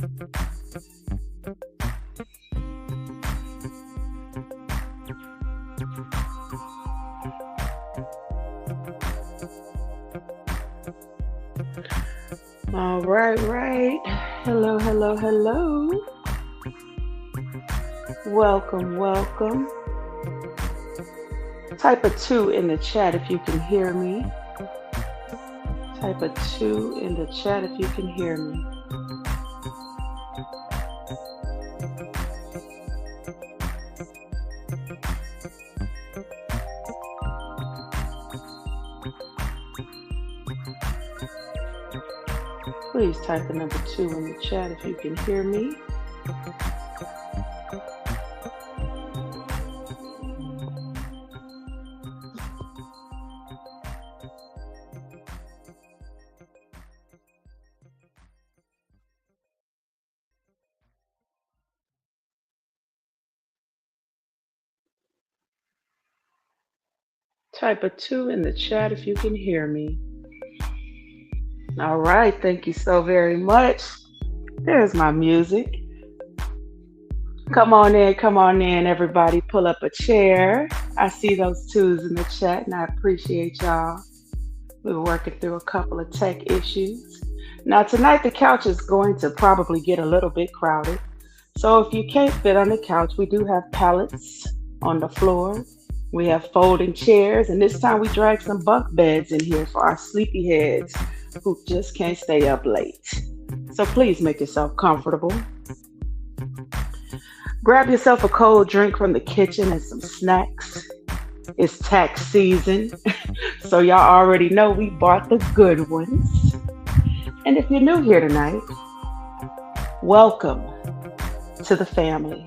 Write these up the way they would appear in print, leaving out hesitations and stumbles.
All right, right. Hello, hello, hello. Welcome, welcome. Type a two in the chat if you can hear me. Type a two in the chat if you can hear me. Please type the number two in the chat if you can hear me. Type a two in the chat if you can hear me. All right, thank you so very much. There's my music. Come on in, everybody. Pull up a chair. I see those twos in the chat, and I appreciate y'all. We were working through a couple of tech issues. Now, tonight, the couch is going to probably get a little bit crowded. So, if you can't fit on the couch, we do have pallets on the floor. We have folding chairs, and this time we drag some bunk beds in here for our sleepy heads who just can't stay up late. So, please make yourself comfortable. Grab yourself a cold drink from the kitchen and some snacks. It's tax season, so y'all already know we bought the good ones. And if you're new here tonight, welcome to the family.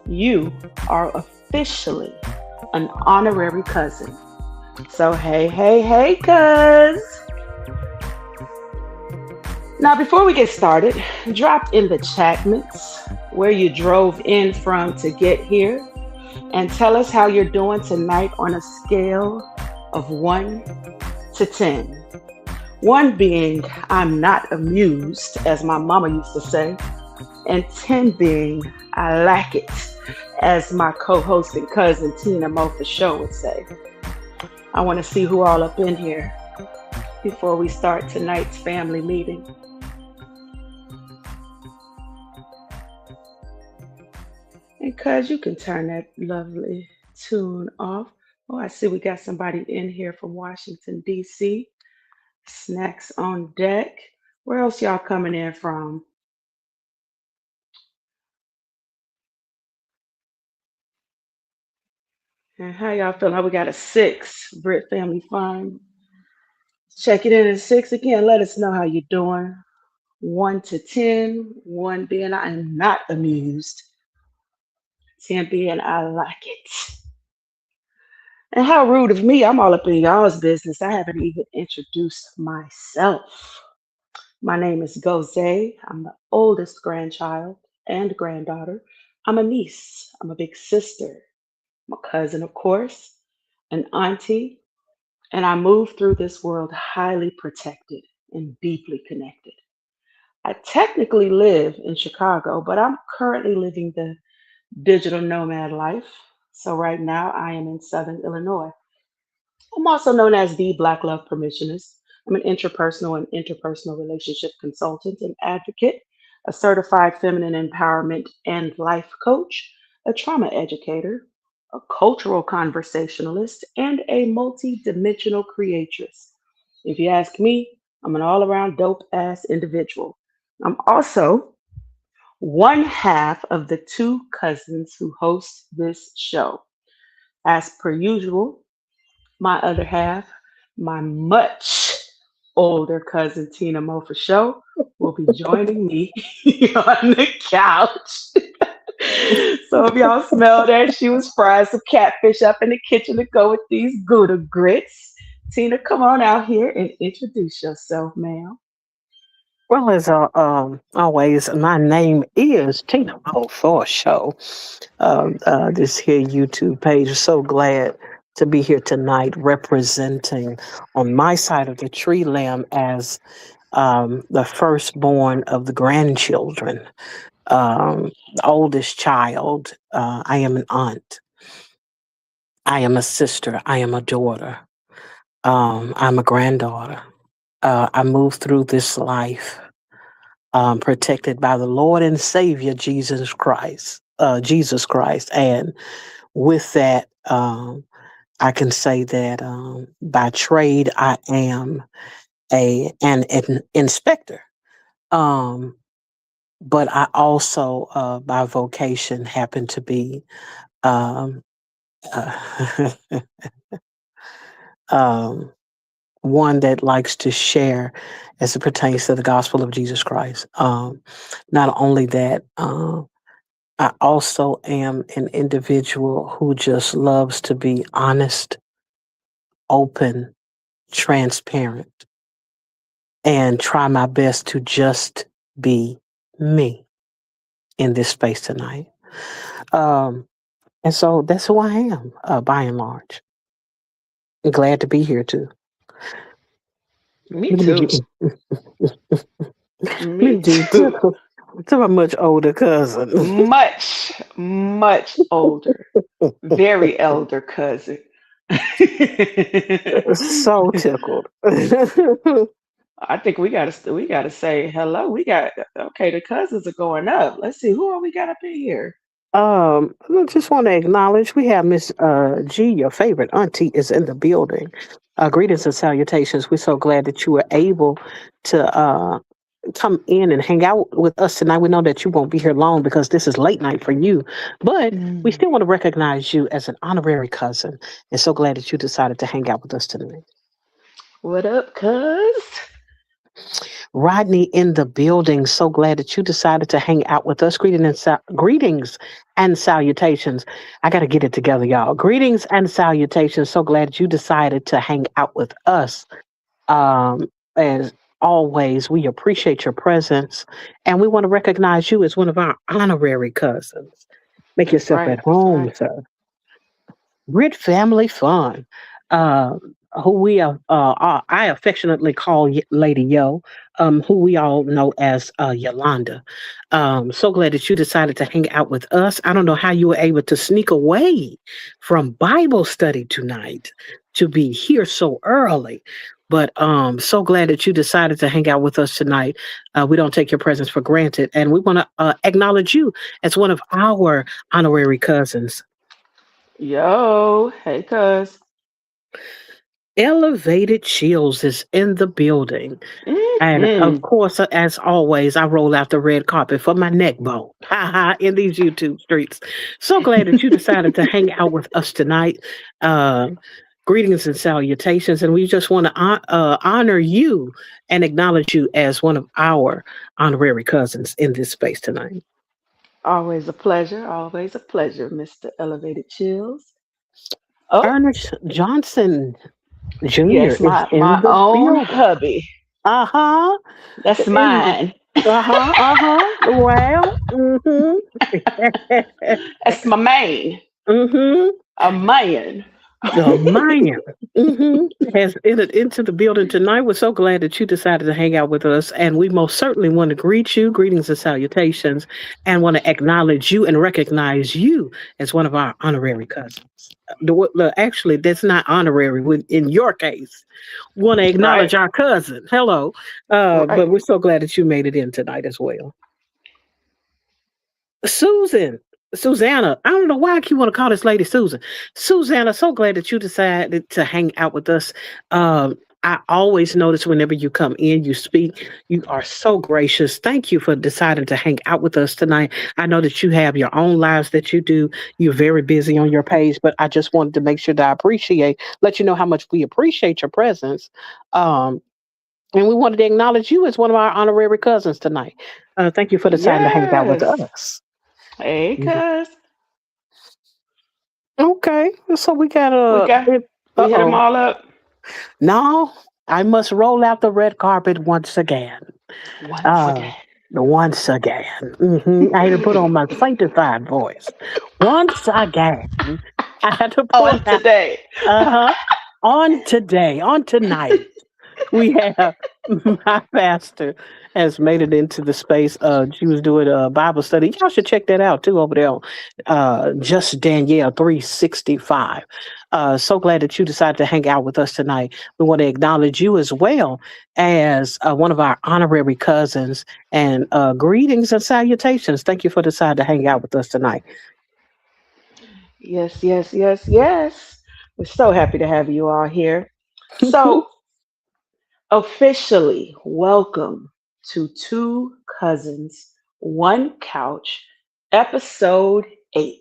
You are officially an honorary cousin. So hey, hey, hey, cuz. Now, before we get started, drop in the chatments where you drove in from to get here and tell us how you're doing tonight on a scale of 1 to 10. 1 being I'm not amused, as my mama used to say, and 10 being I like it, as my co-host and cousin Tina Mo for show would say. I want to see who all up in here before we start tonight's family meeting. And cuz you can turn that lovely tune off. Oh, I see we got somebody in here from Washington, D.C. Snacks on deck. Where else y'all coming in from? And how y'all feeling? We got a 6. Brit Family Fun. Check it in at 6 again. Let us know how you're doing. 1 to 10. 1 being I am not amused. 10 being I like it. And how rude of me. I'm all up in y'all's business. I haven't even introduced myself. My name is Gose. I'm the oldest grandchild and granddaughter. I'm a niece. I'm a big sister. I'm a cousin, of course, an auntie. And I move through this world highly protected and deeply connected. I technically live in Chicago, but I'm currently living the digital nomad life. So right now I am in Southern Illinois. I'm also known as the Black Love Permissionist. I'm an interpersonal and interpersonal relationship consultant and advocate, a certified feminine empowerment and life coach, a trauma educator, a cultural conversationalist, and a multi-dimensional creatress. If you ask me, I'm an all-around dope ass individual. I'm also one half of the 2 cousins who host this show. As per usual, my other half, my much older cousin Tina Mo for show, will be joining me on the couch. So if y'all smell that, she was frying some catfish up in the kitchen to go with these Gouda grits. Tina, come on out here and introduce yourself, ma'am. Well, as always, my name is Tina Mo for show. This here YouTube page. So glad to be here tonight representing on my side of the tree limb as the firstborn of the grandchildren, the oldest child. I am an aunt. I am a sister. I am a daughter. I'm a granddaughter. I move through this life protected by the Lord and Savior Jesus Christ. Jesus Christ, and with that, I can say that by trade I am an inspector, um, but I also by vocation happen to be um, uh, um, one that likes to share as it pertains to the gospel of Jesus Christ. Not only that, I also am an individual who just loves to be honest, open, transparent, and try my best to just be me in this space tonight. Um, and so that's who I am, by and large. Glad to be here too. Me Let me too. get, let Me me get too. to my much older cousin. Much, much older. Very elder cousin. So tickled. I think we gotta say hello. We got okay. The cousins are going up. Let's see who all we got up in here. I just want to acknowledge we have Miss G, your favorite auntie, is in the building. Greetings and salutations. We're so glad that you were able to come in and hang out with us tonight. We know that you won't be here long because this is late night for you, but we Mm. still want to recognize you as an honorary cousin, and so glad that you decided to hang out with us tonight. What up, cuz? Rodney in the building. So glad that you decided to hang out with us. Greetings and salutations. I got to get it together, y'all. Greetings and salutations. So glad that you decided to hang out with us. As always, we appreciate your presence and we want to recognize you as one of our honorary cousins. Make That's yourself at right. That's home, right. sir. Grit Family Fun, uh, who I affectionately call Lady Yo, who we all know as Yolanda. So glad that you decided to hang out with us. I don't know how you were able to sneak away from Bible study tonight to be here so early. But so glad that you decided to hang out with us tonight. We don't take your presence for granted, and we want to acknowledge you as one of our honorary cousins. Yo, hey, cuz. Elevated Chills is in the building. And of Hmm. course, as always, I roll out the red carpet for my neck bone. Ha ha, in these YouTube streets. So glad that you decided to hang out with us tonight. Uh, Greetings and salutations. And we just want to honor you and acknowledge you as one of our honorary cousins in this space tonight. Always a pleasure. Always a pleasure, Mr. Elevated Chills. Oh, Ernest Johnson Jr. yes, is my in the own building. hubby. Uh huh. That's mine. Uh-huh, uh-huh. Well, mm-hmm. That's my main. Mm-hmm. A man. Oh, man. Mm-hmm. Has entered into the building tonight. We're so glad that you decided to hang out with us. And we most certainly want to greet you, greetings and salutations, and want to acknowledge you and recognize you as one of our honorary cousins. Actually, that's not honorary in your case. Want to Right. acknowledge our cousin. Hello. Right. But we're so glad that you made it in tonight as well. Susan, Susanna, I don't know why I keep want to call this lady Susan. Susanna, so glad that you decided to hang out with us. I always notice whenever you come in, you speak, you are so gracious. Thank you for deciding to hang out with us tonight. I know that you have your own lives that you do. You're very busy on your page, but I just wanted to make sure that let you know how much we appreciate your presence. Um, and we wanted to acknowledge you as one of our honorary cousins tonight. Thank you for deciding to hang out with Yes. us. Hey, Mhm. cuz. Okay, so we got We got uh we hit them oh. all up Now I must roll out the red carpet once again. once Uh, again. Once again. I had to put on my sanctified voice. Once again, I had to point On out. today. Uh huh. On today, on tonight. We have my pastor has made it into the space. She was doing a Bible study. Y'all should check that out too over there on Just Danielle 365. So glad that you decided to hang out with us tonight. We want to acknowledge you as well as one of our honorary cousins and greetings and salutations. Thank you for deciding to hang out with us tonight. Yes, yes, yes, yes. We're so happy to have you all here. So, officially, welcome to Two Cousins, One Couch, episode 8.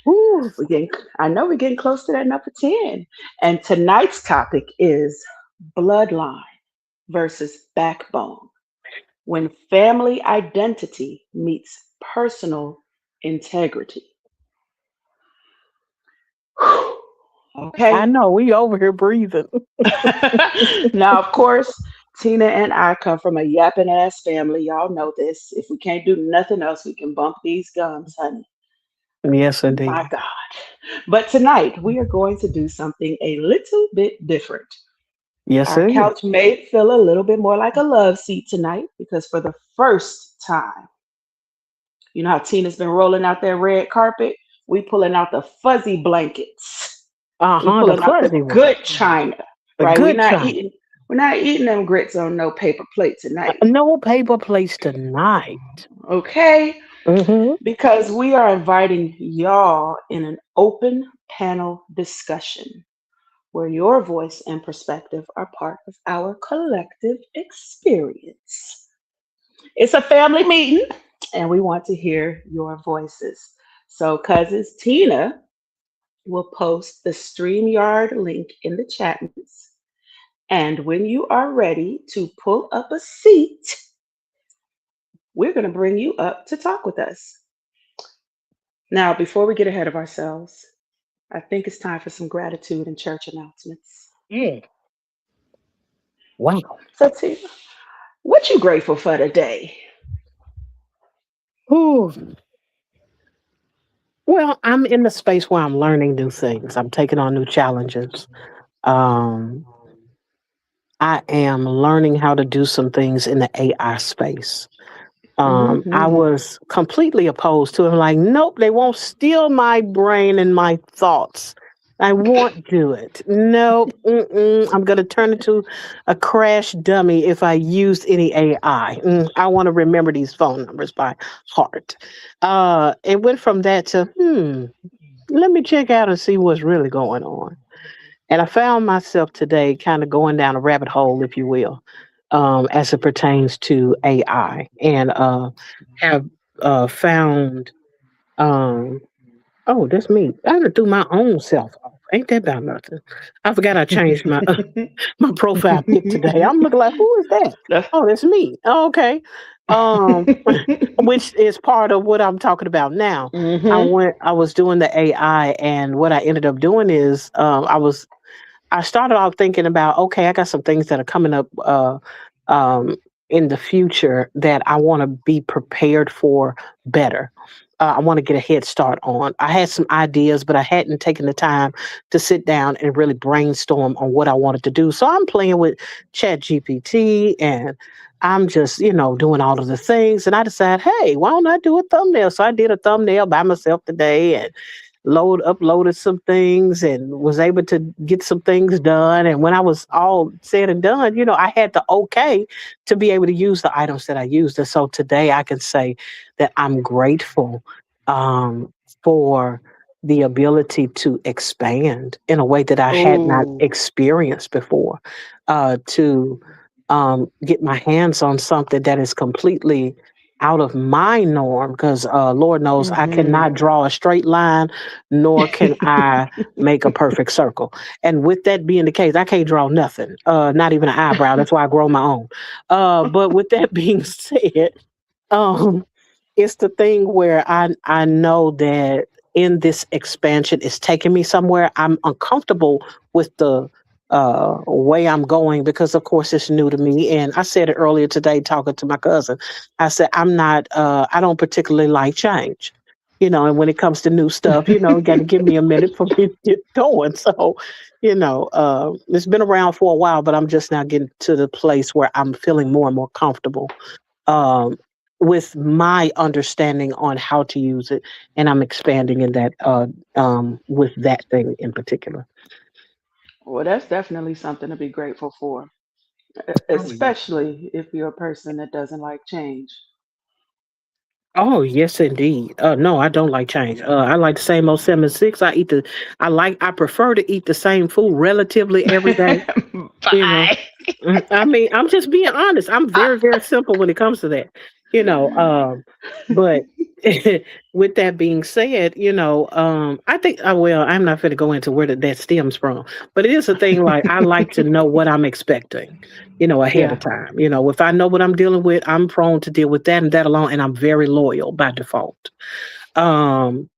Ooh, We're getting, I know we're getting close to that number 10. And tonight's topic is bloodline versus backbone when family identity meets personal integrity. I Okay. know we over here breathing. Now, of course, Tina and I come from a yapping ass family. Y'all know this. If we can't do nothing else, we can bump these gums, honey. Yes, My indeed. God. But tonight, we are going to do something a little bit different. Yes, Our it is. couch may feel a little bit more like a love seat tonight because for the first time, you know how Tina's been rolling out that red carpet? We pulling out the fuzzy blankets. Uh We huh. The pulling out the fuzzy one. good china, The right? good china. We're not eating them grits on no paper plate tonight. No paper plates tonight. Okay? Mm-hmm. Because we are inviting y'all in an open panel discussion where your voice and perspective are part of our collective experience. It's a family meeting and we want to hear your voices. So, cousins, Tina will post the StreamYard link in the chat. And when you are ready to pull up a seat, we're going to bring you up to talk with us. Now, before we get ahead of ourselves, I think it's time for some gratitude and church announcements. Mm. Wow. So, Tina, what you grateful for today? Ooh. Well, I'm in the space where I'm learning new things. I'm taking on new challenges. Um, I am learning how to do some things in the AI space. I Hmm. was completely opposed to it. I'm like, nope, they won't steal my brain and my thoughts. I won't do it. Nope. I'm going to turn into a crash dummy if I use any AI. I want to remember these phone numbers by heart. It went from that to, let me check out and see what's really going on. And I found myself today kind of going down a rabbit hole, if you will, as it pertains to AI, and have found, um, oh, that's me. I done threw my own self off. Ain't that about nothing? I forgot I changed my my profile pic today. I'm looking like, who is that? Oh, that's me. Oh, okay. Um, which is part of what I'm talking about now. Hmm. I was doing the AI, and what I ended up doing is, I started off thinking about, okay, I got some things that are coming up um, in the future that I want to be prepared for better. I want to get a head start on. I had some ideas, but I hadn't taken the time to sit down and really brainstorm on what I wanted to do. So I'm playing with Chat GPT, and I'm just, doing all of the things. And I decided, hey, why don't I do a thumbnail? So I did a thumbnail by myself today, and uploaded some things and was able to get some things done. And when I was all said and done, I had the okay to be able to use the items that I used. And so today I can say that I'm grateful um, for the ability to expand in a way that I had not Oh. experienced before, to get my hands on something that is completely out of my norm, because Lord knows I Hmm. cannot draw a straight line, nor can I make a perfect circle. And with that being the case, I can't draw nothing, not even an eyebrow. That's why I grow my own. But with that being said, um, it's the thing where I know that in this expansion, it's taking me somewhere. I'm uncomfortable with the way I'm going because, of course, it's new to me. And I said it earlier today, talking to my cousin. I said I don't particularly like change. And when it comes to new stuff, got to give me a minute for me to get going. So, it's been around for a while, but I'm just now getting to the place where I'm feeling more and more comfortable um, with my understanding on how to use it, and I'm expanding in that with that thing in particular. Well, that's definitely something to be grateful for, Oh yeah. especially if you're a person that doesn't like change. Oh yes, indeed. No, I don't like change. I like the same old 7 6. I prefer to eat the same food relatively every day. You know, Bye. I mean, I'm just being honest. I'm very, very simple when it comes to that. You know, but with that being said, I think, well, I'm not going to go into where that stems from, but it is a thing like I like to know what I'm expecting, ahead Yeah. of time. If I know what I'm dealing with, I'm prone to deal with that and that alone, and I'm very loyal by default. Um,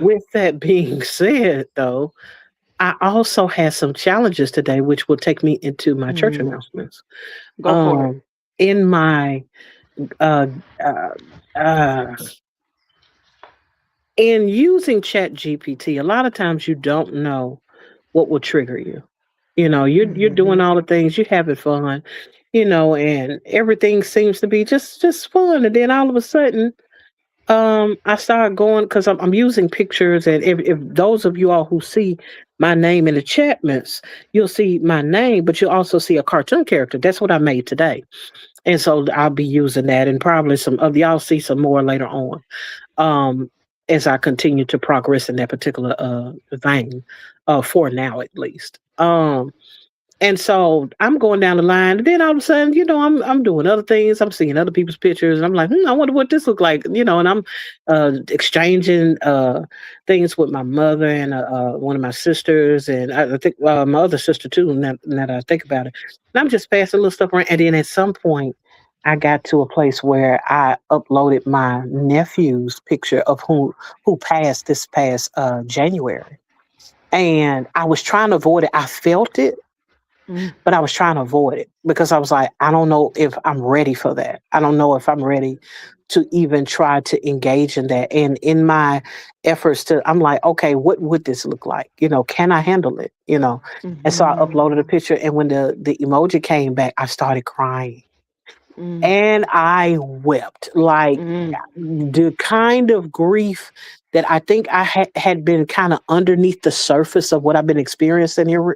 with that being said, though, I also had some challenges today, which will take me into my church Mm, announcements. go for it. Um, in my uh, uh, uh, in using Chat GPT, a lot of times you don't know what will trigger you. You're doing Hmm. all the things, you're having fun, and everything seems to be just fun, and then all of a sudden I started going because I'm using pictures, and if those of you all who see my name in the chatments, you'll see my name, but you'll also see a cartoon character. That's what I made today, and so I'll be using that, and probably some of y'all see some more later on, um, as I continue to progress in that particular vein, for now at least. And so I'm going down the line, and then all of a sudden, I'm doing other things. I'm seeing other people's pictures, and I'm like, I wonder what this look like, and I'm exchanging things with my mother and one of my sisters, and I think my other sister too. Now that I think about it, and I'm just passing little stuff around, and then at some point, I got to a place where I uploaded my nephew's picture of who passed this past January, and I was trying to avoid it. I felt it, Mm, but I was trying to avoid it because I was like, I don't know if I'm ready for that. I don't know if I'm ready to even try to engage in that. And in my efforts I'm like, okay, what would this look like? Can I handle it? And so I hmm. uploaded a picture, and when the emoji came back, I started crying. Mm, And I wept like mm, the kind of grief that I think I had been kind of underneath the surface of what I've been experiencing here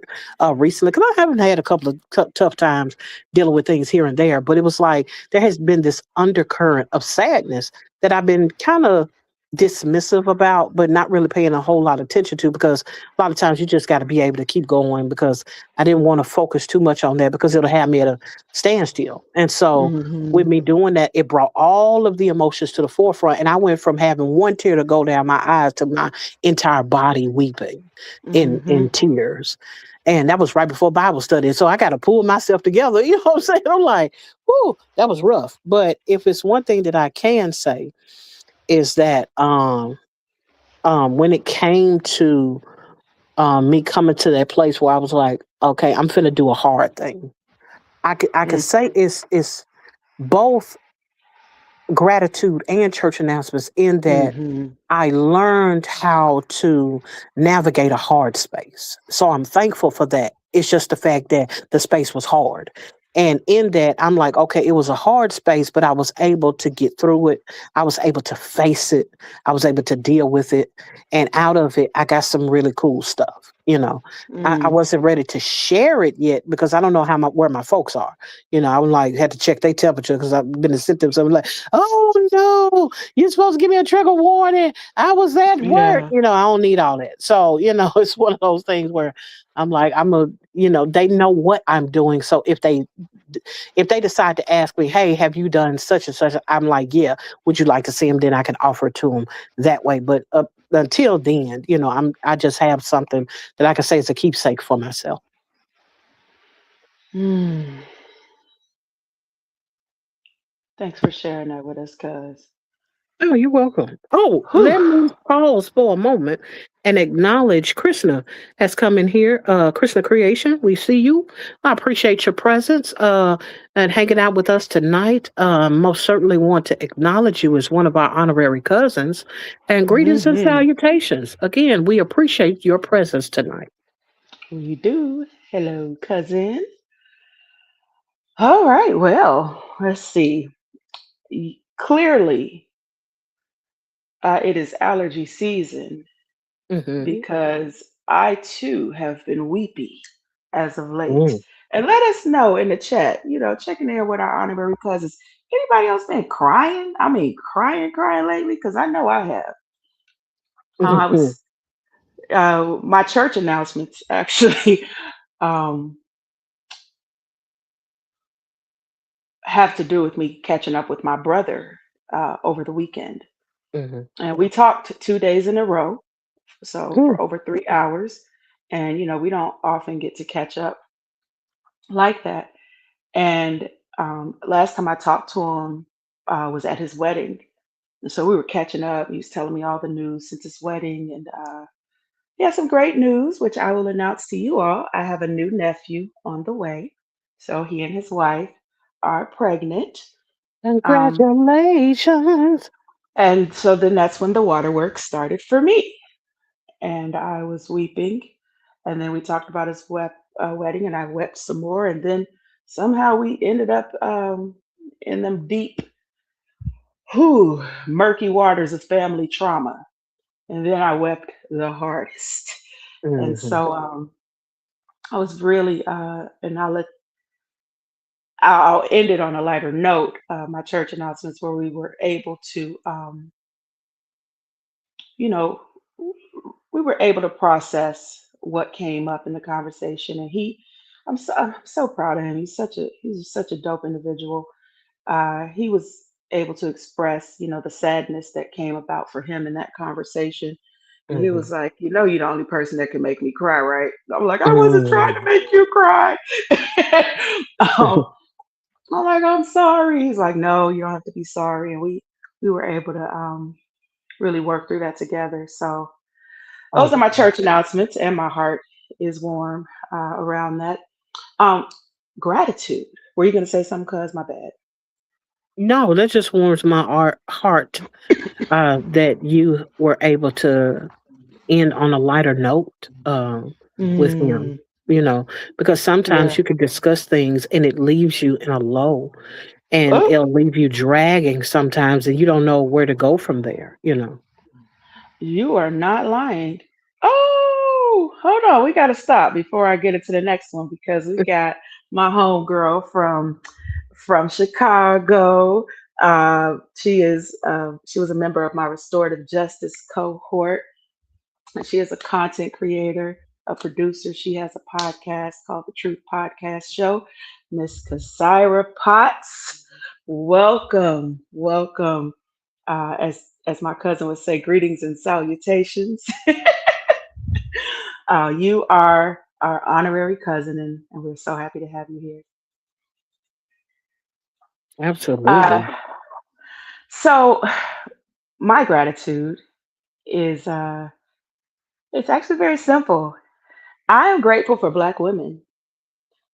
recently. Because I haven't had a couple of tough times dealing with things here and there, but it was like there has been this undercurrent of sadness that I've been kind of dismissive about, but not really paying a whole lot of attention to, because a lot of times you just got to be able to keep going, because I didn't want to focus too much on that because it'll have me at a standstill. And so with hmm. me doing that, it brought all of the emotions to the forefront. And I went from having one tear to go down my eyes to my entire body weeping in Hmm. tears. And that was right before Bible study. And so I got to pull myself together. You know what I'm saying? I'm like, whoo, that was rough. But if it's one thing that I can say is that when it came to me coming to that place where I was like, okay, I'm finna do a hard thing. I could say it's both gratitude and church announcements, in that Hmm. I learned how to navigate a hard space. So I'm thankful for that. It's just the fact that the space was hard. And in that, I'm like, okay, it was a hard space, but I was able to get through it. I was able to face it. I was able to deal with it. And out of it, I got some really cool stuff. I Mm. wasn't ready to share it yet because I don't know where my folks are. I was like, had to check their temperature because I've been in symptoms. I'm like, oh no, you're supposed to give me a trigger warning. I was at work. Yeah. I don't need all that. So, it's one of those things where I'm like, they know what I'm doing. So if they decide to ask me, hey, have you done such and such? I'm like, yeah, would you like to see them? Then I can offer it to them that way. But until then, I just have something that I can say is a keepsake for myself. Mm. Thanks for sharing that with us, cuz. Oh, you're welcome. Oh, Whew. let me pause for a moment and acknowledge Krishna has come in here. Krishna Creation, we see you. I appreciate your presence and hanging out with us tonight. Most certainly want to acknowledge you as one of our honorary cousins. And greetings and Hmm. salutations. Again, we appreciate your presence tonight. We do. Hello, cousin. All right. Well, let's see. Clearly, it is allergy season Hmm. because I too have been weepy as of late. Mm. And let us know in the chat, checking in with our honorary cousins. Anybody else been crying? I mean, crying lately? Because I know I have. I Hmm. was my church announcements actually um, have to do with me catching up with my brother over the weekend. Hmm. And we talked 2 days in a row, so Hmm. for over 3 hours. And, we don't often get to catch up like that. And last time I talked to him was at his wedding. And so we were catching up. He was telling me all the news since his wedding. And he has some great news, which I will announce to you all. I have a new nephew on the way. So he and his wife are pregnant. Um, Congratulations. and so then that's when the waterworks started for me. And I was weeping. And then we talked about his wedding, and I wept some more. And then somehow we ended up in them deep, murky waters of family trauma. And then I wept the hardest. And Hmm. so I was really, and I'll end it on a lighter note. My church announcements where we were able to, you know, we were able to process what came up in the conversation, and I'm so proud of him. He's such a dope individual. He was able to express, the sadness that came about for him in that conversation. And he Hmm. was like, you're the only person that can make me cry, right? I'm like, I wasn't trying to Hmm. make you cry. um, I'm like, I'm sorry. He's like, no, you don't have to be sorry. And we were able to really work through that together. So those are my Awesome. church announcements, and my heart is warm around that. Um, Gratitude. Were you going to say something? Cuz my bad. No, that just warms my heart that you were able to end on a lighter note with him. Mm, You know, because sometimes yeah. you could discuss things and it leaves you in a low and Oh, it'll leave you dragging sometimes and you don't know where to go from there, you know. you are not lying. Oh, hold on. We got to stop before I get into the next one because we got my homegirl from Chicago. She was a member of my restorative justice cohort. And she is a content creator, a producer. She has a podcast called the Truth Podcast Show. Miss Kasira Potts, welcome, welcome. As my cousin would say, greetings and salutations. You are our honorary cousin, and we're so happy to have you here. Uh, Absolutely. so, my gratitude is it's actually very simple. I am grateful for Black women.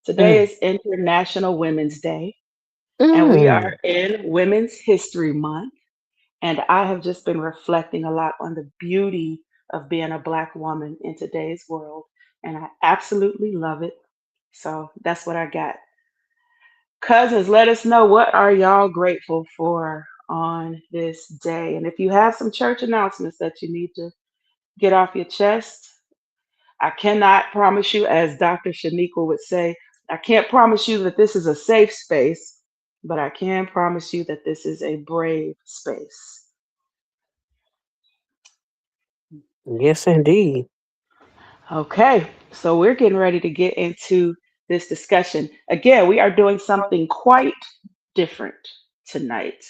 Today Mm. is International Women's Day, and we Mm. are in Women's History Month. And I have just been reflecting a lot on the beauty of being a Black woman in today's world, and I absolutely love it. So that's what I got. Cousins, let us know, what are y'all grateful for on this day. And if you have some church announcements that you need to get off your chest, I cannot promise you, as Dr. Shaniqua would say, I can't promise you that this is a safe space, but I can promise you that this is a brave space. Yes, indeed. Okay, so we're getting ready to get into this discussion. Again, we are doing something quite different tonight.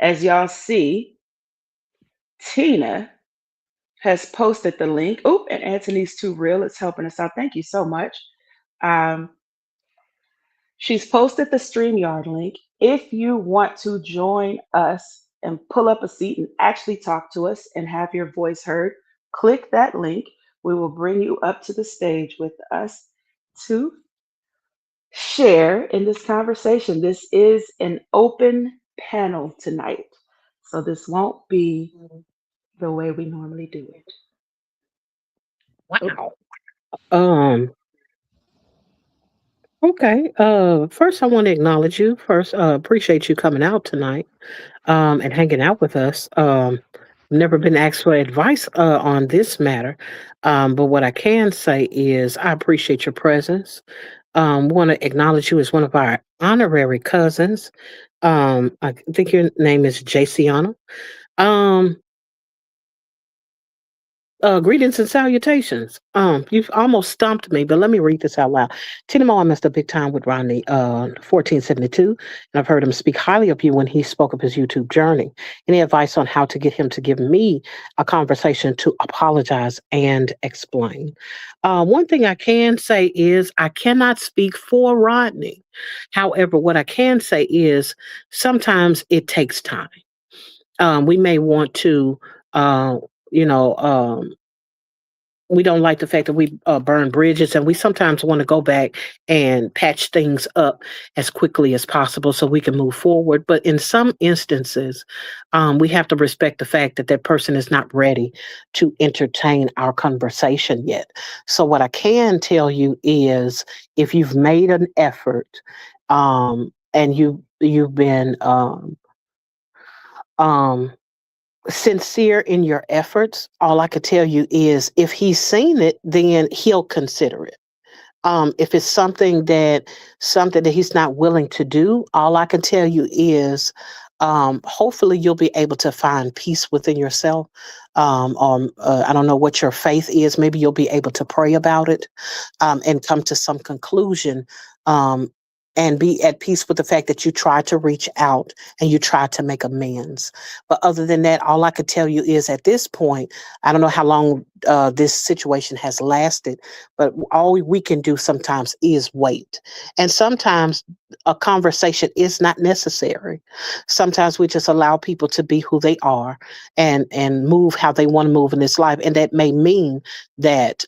As y'all see, Tina has posted the link. Oop, and Anthony's Too Real is helping us out. Thank you so much. Um, she's posted the StreamYard link. If you want to join us and pull up a seat and actually talk to us and have your voice heard, Click that link. We will bring you up to the stage with us to share in this conversation. This is an open panel tonight, so this won't be the way we normally do it. Oh, Wow. Um, okay. First I want to acknowledge you. First, appreciate you coming out tonight, and hanging out with us. Never been asked for advice on this matter. But what I can say is I appreciate your presence. Want to acknowledge you as one of our honorary cousins. I think your name is JCiana. Um, Greetings and salutations. You've almost stumped me, but let me read this out loud. Tinamo, I messed up big time with Rodney, 1472, and I've heard him speak highly of you when he spoke of his YouTube journey. Any advice on how to get him to give me a conversation to apologize and explain? One thing I can say is I cannot speak for Rodney. However, what I can say is sometimes it takes time. We may want to, uh, you know, we don't like the fact that we burn bridges, and we sometimes want to go back and patch things up as quickly as possible so we can move forward. But in some instances, we have to respect the fact that that person is not ready to entertain our conversation yet. So what I can tell you is, if you've made an effort, and you've been um, sincere in your efforts, all I could tell you is if he's seen it, then he'll consider it. If it's something that he's not willing to do, all I can tell you is hopefully you'll be able to find peace within yourself. I don't know what your faith is. Maybe you'll be able to pray about it, and come to some conclusion, um, and be at peace with the fact that you tried to reach out and you tried to make amends. But other than that, all I could tell you is at this point, I don't know how long this situation has lasted, but all we can do sometimes is wait. And sometimes a conversation is not necessary. Sometimes we just allow people to be who they are, and move how they want to move in this life. And that may mean that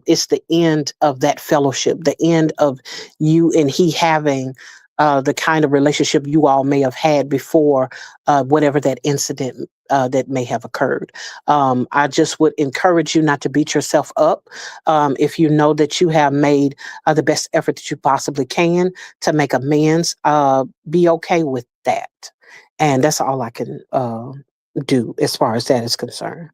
it's the end of that fellowship, the end of you and he having the kind of relationship you all may have had before whatever that incident that may have occurred. I just would encourage you not to beat yourself up. If you know that you have made the best effort that you possibly can to make amends, be okay with that. And that's all I can do as far as that is concerned.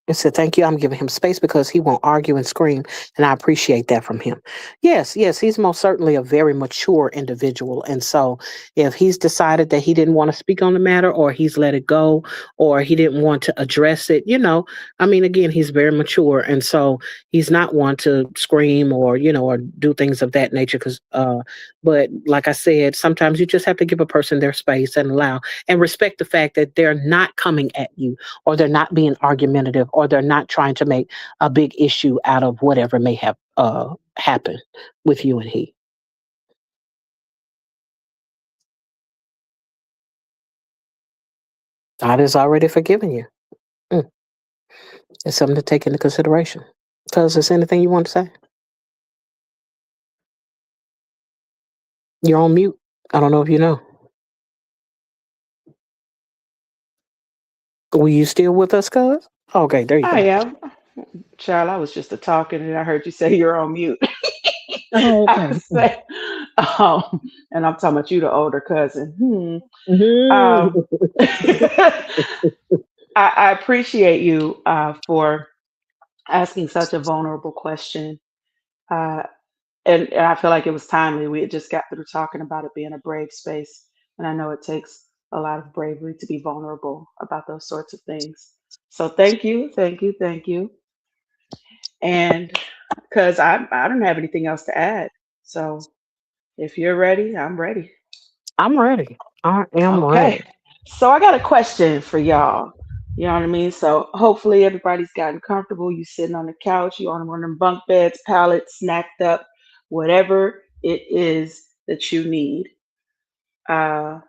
And said, thank you. I'm giving him space because he won't argue and scream. And I appreciate that from him. Yes, yes, he's most certainly a very mature individual. And so if he's decided that he didn't want to speak on the matter, or he's let it go, or he didn't want to address it, I mean, again, he's very mature. And so he's not one to scream or, or do things of that nature. But like I said, sometimes you just have to give a person their space and allow and respect the fact that they're not coming at you, or they're not being argumentative, or they're not trying to make a big issue out of whatever may have happened with you and he. God has already forgiven you. Mm. It's something to take into consideration. Because there's anything you want to say? You're on mute. I don't know if you know. Were you still with us, cuz? Okay, there you I go. am. Child, I was just a talking and I heard you say you're on mute. Oh, I okay. was saying, and I'm talking about you, the older cousin. Mhm. I appreciate you for asking such a vulnerable question. Uh, and I feel like it was timely. We had just got through talking about it being a brave space. And I know it takes a lot of bravery to be vulnerable about those sorts of things. So thank you, thank you, thank you. And because I don't have anything else to add. So if you're ready, I'm ready. I'm ready. I am Okay. ready. So I got a question for y'all. You know what I mean? So hopefully everybody's gotten comfortable. You sitting on the couch, you on one of them bunk beds, pallets, snacked up, whatever it is that you need. Uh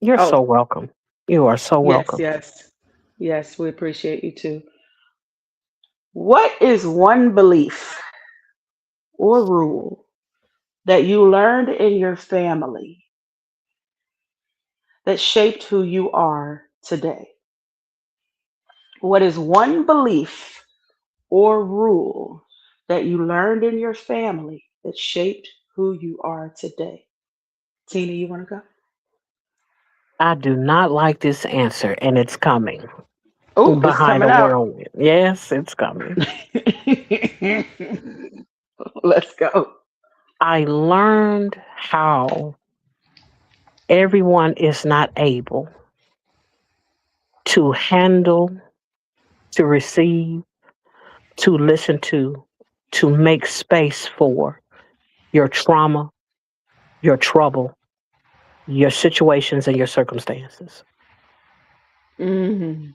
You're so oh, welcome. You are so yes, welcome. yes. Yes, we appreciate you too. What is one belief or rule that you learned in your family that shaped who you are today? What is one belief or rule that you learned in your family that shaped who you are today? Tina, you want to I do not like this answer, and it's coming go? Oh, it's behind coming a out. whirlwind. Yes, it's coming. Let's go. I learned how everyone is not able to handle, to receive, to listen to make space for your trauma, your trouble, your situations, and your circumstances. Hmm.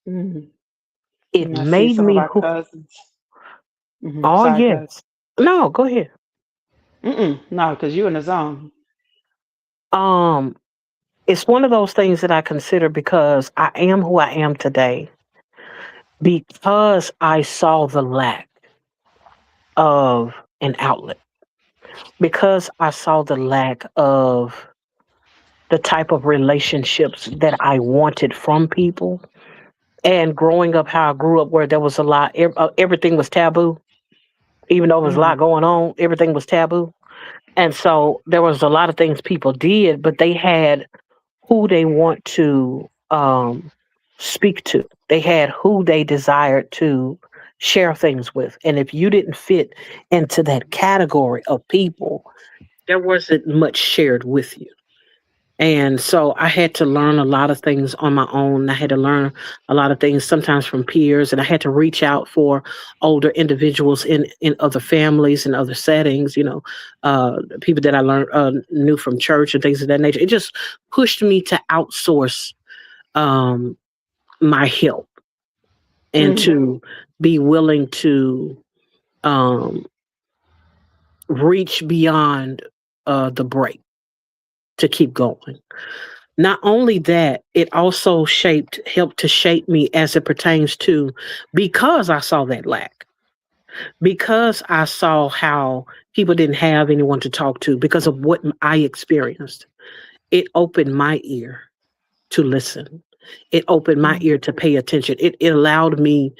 Hmm. It I see made some of me our who, cousins. oh, Sorry, cuz. yes. No, go ahead. No, because you in the zone. Um, it's one of those things that I consider because I am who I am today because I saw the lack of an outlet, because I saw the lack of the type of relationships that I wanted from people. And growing up, how I grew up, where there was a lot, everything was taboo. Even though there was a Hmm. lot going on, everything was taboo. And so there was a lot of things people did, but they had who they want to speak to. They had who they desired to share things with. And if you didn't fit into that category of people, there wasn't much shared with you. And so I had to learn a lot of things on my own. I had to learn a lot of things sometimes from peers, and I had to reach out for older individuals in other families and other settings, people that I learned knew from church and things of that nature. It just pushed me to outsource um, my help and Hmm. to be willing to um, reach beyond the break to keep going. Not only that, it also helped to shape me as it pertains to, because I saw that lack, because I saw how people didn't have anyone to talk to because of what I experienced. It opened my ear to listen. It opened my Hmm. ear to pay attention. It allowed me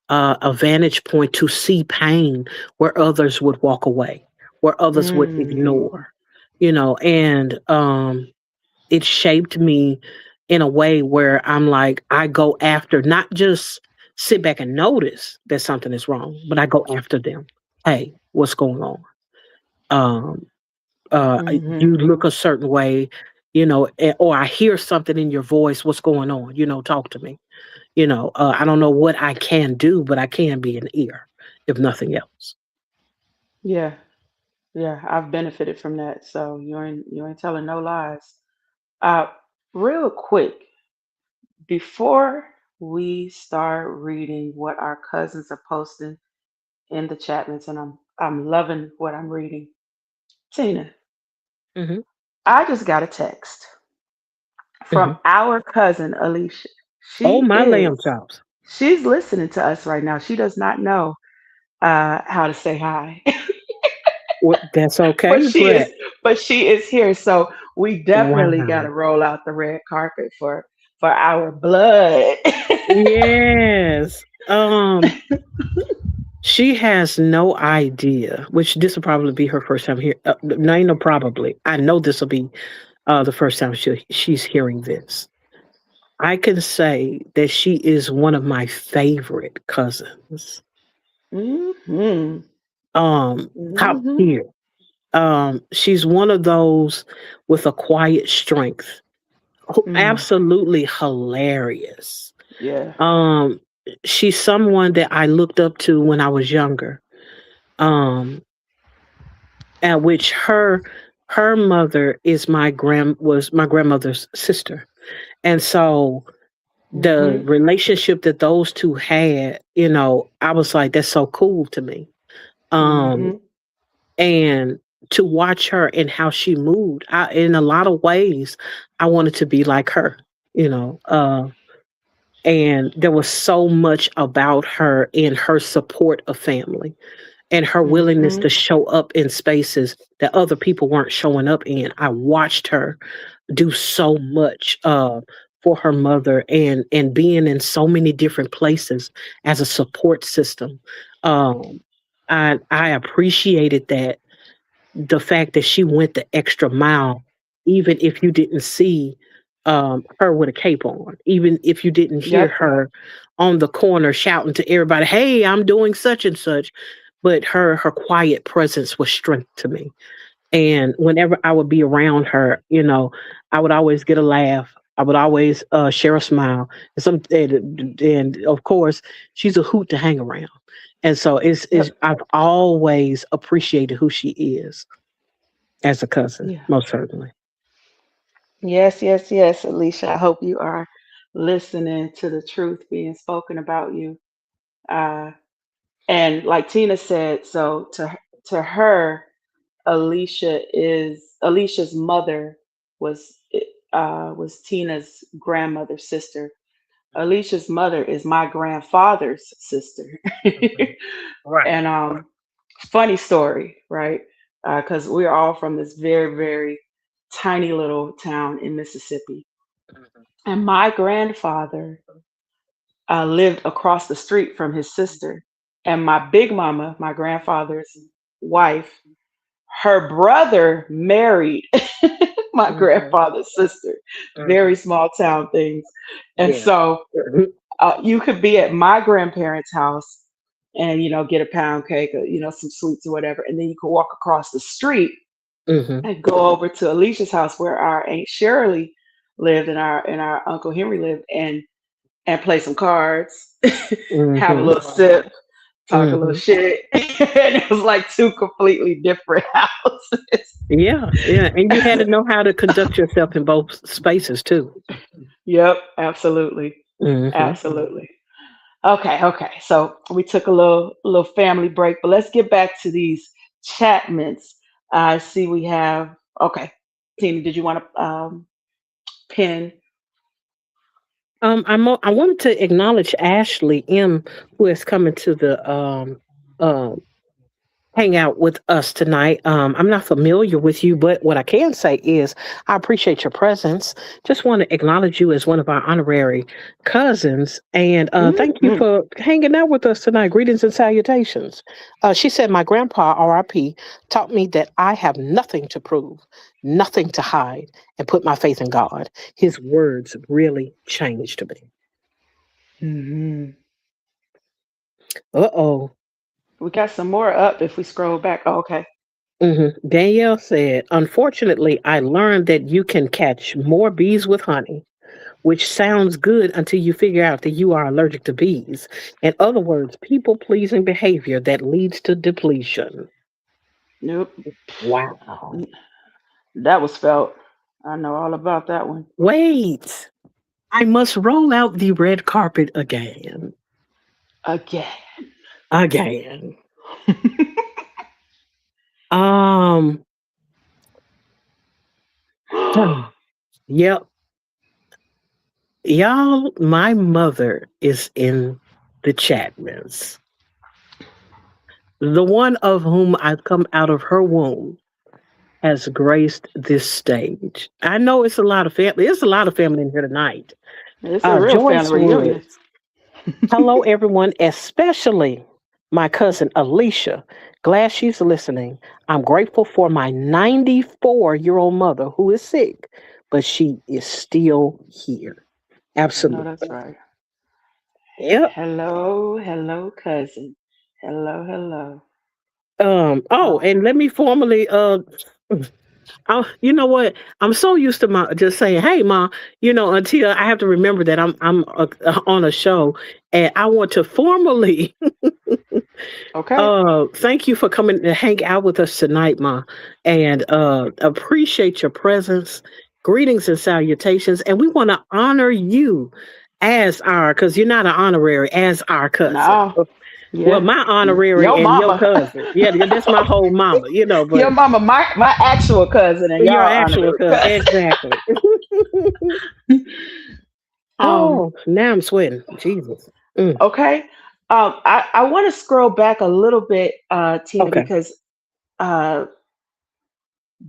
a vantage point to see pain where others would walk away, where others would Hmm. ignore, and it shaped me in a way where I'm like, I go after, not just sit back and notice that something is wrong, but I go after them. Hey, what's going on? Um, Hmm. you look a certain way, or I hear something in your voice. What's going on? Talk to me. I don't know what I can do, but I can be an ear, if nothing else. Yeah, yeah, I've benefited from that. So you ain't telling no lies. Uh, Real quick, before we start reading what our cousins are posting in the chatments, and I'm loving what I'm reading. Tina, Hmm. I just got a text Hmm. from our cousin Alicia. Oh, She my lamb is chops. she's listening to us right now. She does not know how to say hi. What? That's but okay, she but is but she is here. So we definitely wow. gotta roll out the red carpet for our blood. Yes. She has no idea, which this will probably be her first time here. No, ain't no probably. I know this will be the first time she's hearing this. I can say that she is one of my favorite cousins. Hmm. Top Hmm. tier. She's one of those with a quiet strength, Mm. absolutely hilarious. Yeah. Um, she's someone that I looked up to when I was younger. Um, at which her mother was my grandmother's sister, and so the Hmm. relationship that those two had, I was like, that's so cool to me. Um, Hmm. and to watch her and how she moved, in a lot of ways, I wanted to be like her. you know. And there was so much about her in her support of family and her willingness Hmm. to show up in spaces that other people weren't showing up in. I watched her do so much for her mother and being in so many different places as a support system. Um, I appreciated that, the fact that she went the extra mile, even if you didn't see her with a cape on, even if you didn't hear Yep. her on the corner shouting to everybody, "Hey, I'm doing such and such," but her quiet presence was strength to me. And whenever I would be around her, I would always get a laugh. I would always share a smile. And of course, she's a hoot to hang around. And so Yep. I've always appreciated who she is as a cousin, Yeah. most certainly. Yes, yes, yes, Alicia. I hope you are listening to the truth being spoken about you. Uh, and like Tina said, so to her, Alicia's mother was was Tina's grandmother's sister. Alicia's mother is my grandfather's sister. Mhm. Right. And funny story, right? Because we're all from this very, very tiny little town in Mississippi. Mhm. And my grandfather lived across the street from his sister. And my big mama, my grandfather's wife, her brother married my Mhm. grandfather's sister. Very Mhm. small town things. And Yeah. so Mhm. you could be at my grandparents' house and get a pound cake or some sweets or whatever, and then you could walk across the street Mhm. and go over to Alicia's house where our Aunt Shirley lived and our Uncle Henry lived, and play some cards, have a Mhm. little sip, talk a little Mhm. shit. And it was like two completely different houses. Yeah, yeah, and you had to know how to conduct yourself in both spaces too. Yep, absolutely. Mhm. Absolutely. Okay, okay. So we took a little family break, but let's get back to these Chapmans. I see we have okay. Tina, did you want to pin? I wanted to acknowledge Ashley M, who is coming to the um hang out with us tonight. I'm not familiar with you, but what I can say is I appreciate your presence. Just want to acknowledge you as one of our honorary cousins. And thank you Hmm. for hanging out with us tonight. Greetings and salutations. She said, "My grandpa, RIP, taught me that I have nothing to prove, nothing to hide, and put my faith in God." His words really changed me. Hmm. Uh oh. We got some more up if we scroll back. Oh, okay. Danielle said, "Unfortunately, I learned that you can catch more bees with honey, which sounds good until you figure out that you are allergic to bees. In other words, people pleasing behavior that leads to depletion." Nope. Wow. That was felt. I know all about that one. Wait, I must roll out the red carpet again. Again. Again. Um, yep. Y'all, my mother is in the Chatmans. The one of whom I've come out of her womb has graced this stage. I know it's a lot of family. There's a lot of family in here tonight. It's a real family Joyce reunion. Woods. Hello, everyone, especially my cousin Alicia. Glad she's listening. I'm grateful for my 94-year-old mother who is sick, but she is still here. I know Absolutely. that's right. Yep. Hello, hello, cousin. Hello, hello. Oh, Oh, and let me formally oh, you know what? I'm so used to my just saying, "Hey, ma," until I have to remember that I'm on a show, and I want to formally okay. thank you for coming to hang out with us tonight, ma, and appreciate your presence. Greetings and salutations, and we want to honor you as our, because you're not an honorary, as our cousin. No. Well, Yeah. my honorary Your and your mama. cousin. Yeah, that's my whole mama, Your but mama, my actual cousin, and your y'all actual honorary cousin. cousin. Exactly. Um, Oh, now I'm sweating. Jesus. Mm, okay. I want to scroll back a little bit, Tina, okay. because uh,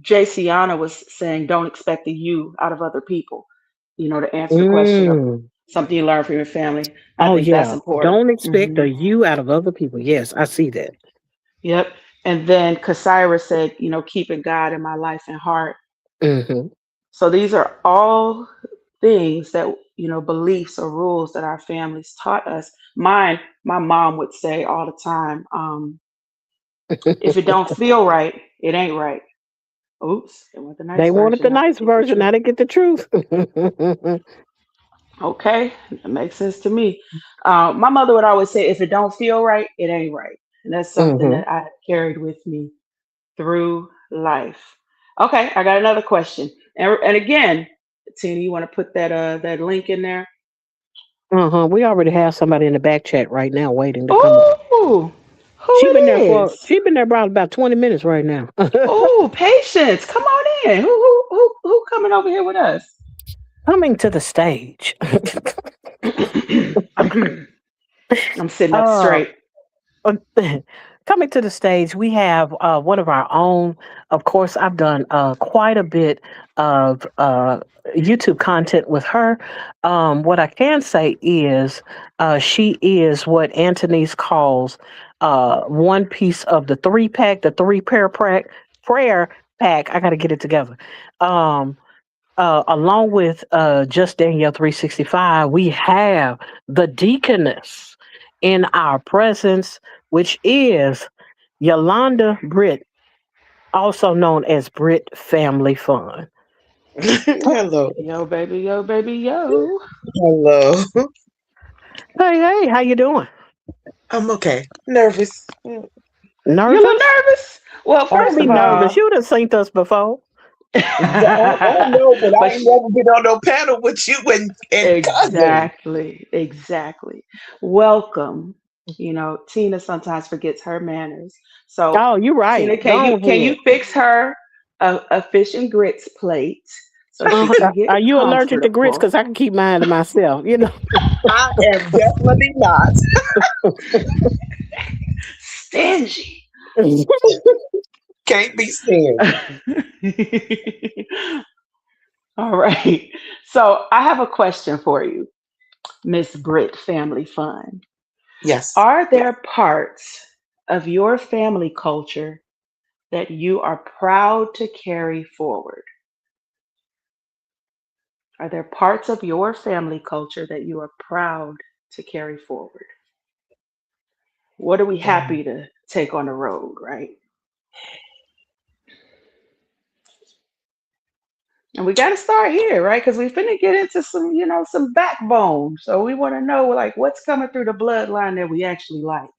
JCiana was saying don't expect the you out of other people, to answer the question of Mm. something you learn from your family. I Oh think that's yeah. important. Don't expect Hmm. a you out of other people. Yes, I see that. Yep. And then Kasira said, keeping God in my life and heart. Hmm. So these are all things that, beliefs or rules that our families taught us. My mom would say all the time, if it don't feel right, it ain't right. Oops, it went the They nice wanted version. the Now they nice get the version. Now truth. they get the truth. Okay, that makes sense to me. My mother would always say, if it don't feel right, it ain't right. And that's something Hmm. that I carried with me through life. Okay, I got another question. And again, Tina, you want to put that link in there? Uh-huh. We already have somebody in the back chat right now waiting to come on. Ooh, who it is? She been there about 20 minutes right now. Ooh, patience. Come on in. Who coming over here with us? Coming to the stage. I'm sitting up uh straight. Uh, Coming to the stage, we have one of our own. Of course, I've done quite a bit of YouTube content with her. What I can say is she is what Anthony's calls one piece of the three pack, the prayer pack. I got to get it together. Um, Along with Just Danielle 365, we have the deaconess in our presence, which is Yolanda Britt, also known as Britt Family Fun. Hello. Yo, baby, yo, baby, yo. Hello. Hey, hey, how you doing? I'm okay. Nervous. You a little Nervous? nervous? Well, Don't first be of nervous. all, You done seen us before. I know, but I but ain't never been on no panel with you and cousin. exactly, exactly. Welcome. Tina sometimes forgets her manners. So, Oh, you right. Tina, Go can you on fix her a fish and grits plate so she ahead. can get Are you allergic to grits? comfortable? Because I can keep mine to myself, you know. I am definitely not. Stingy. Can't be stand. All right. So I have a question for you, Miss Britt Family Fun. Yes. Are there parts of your family culture that you are proud to carry forward? Are there parts of your family culture that you are proud to carry forward? What are we Mm. happy to take on the road, right? And we got to start here, right? Because we finna get into some backbone. So we want to know, like, what's coming through the bloodline that we actually like.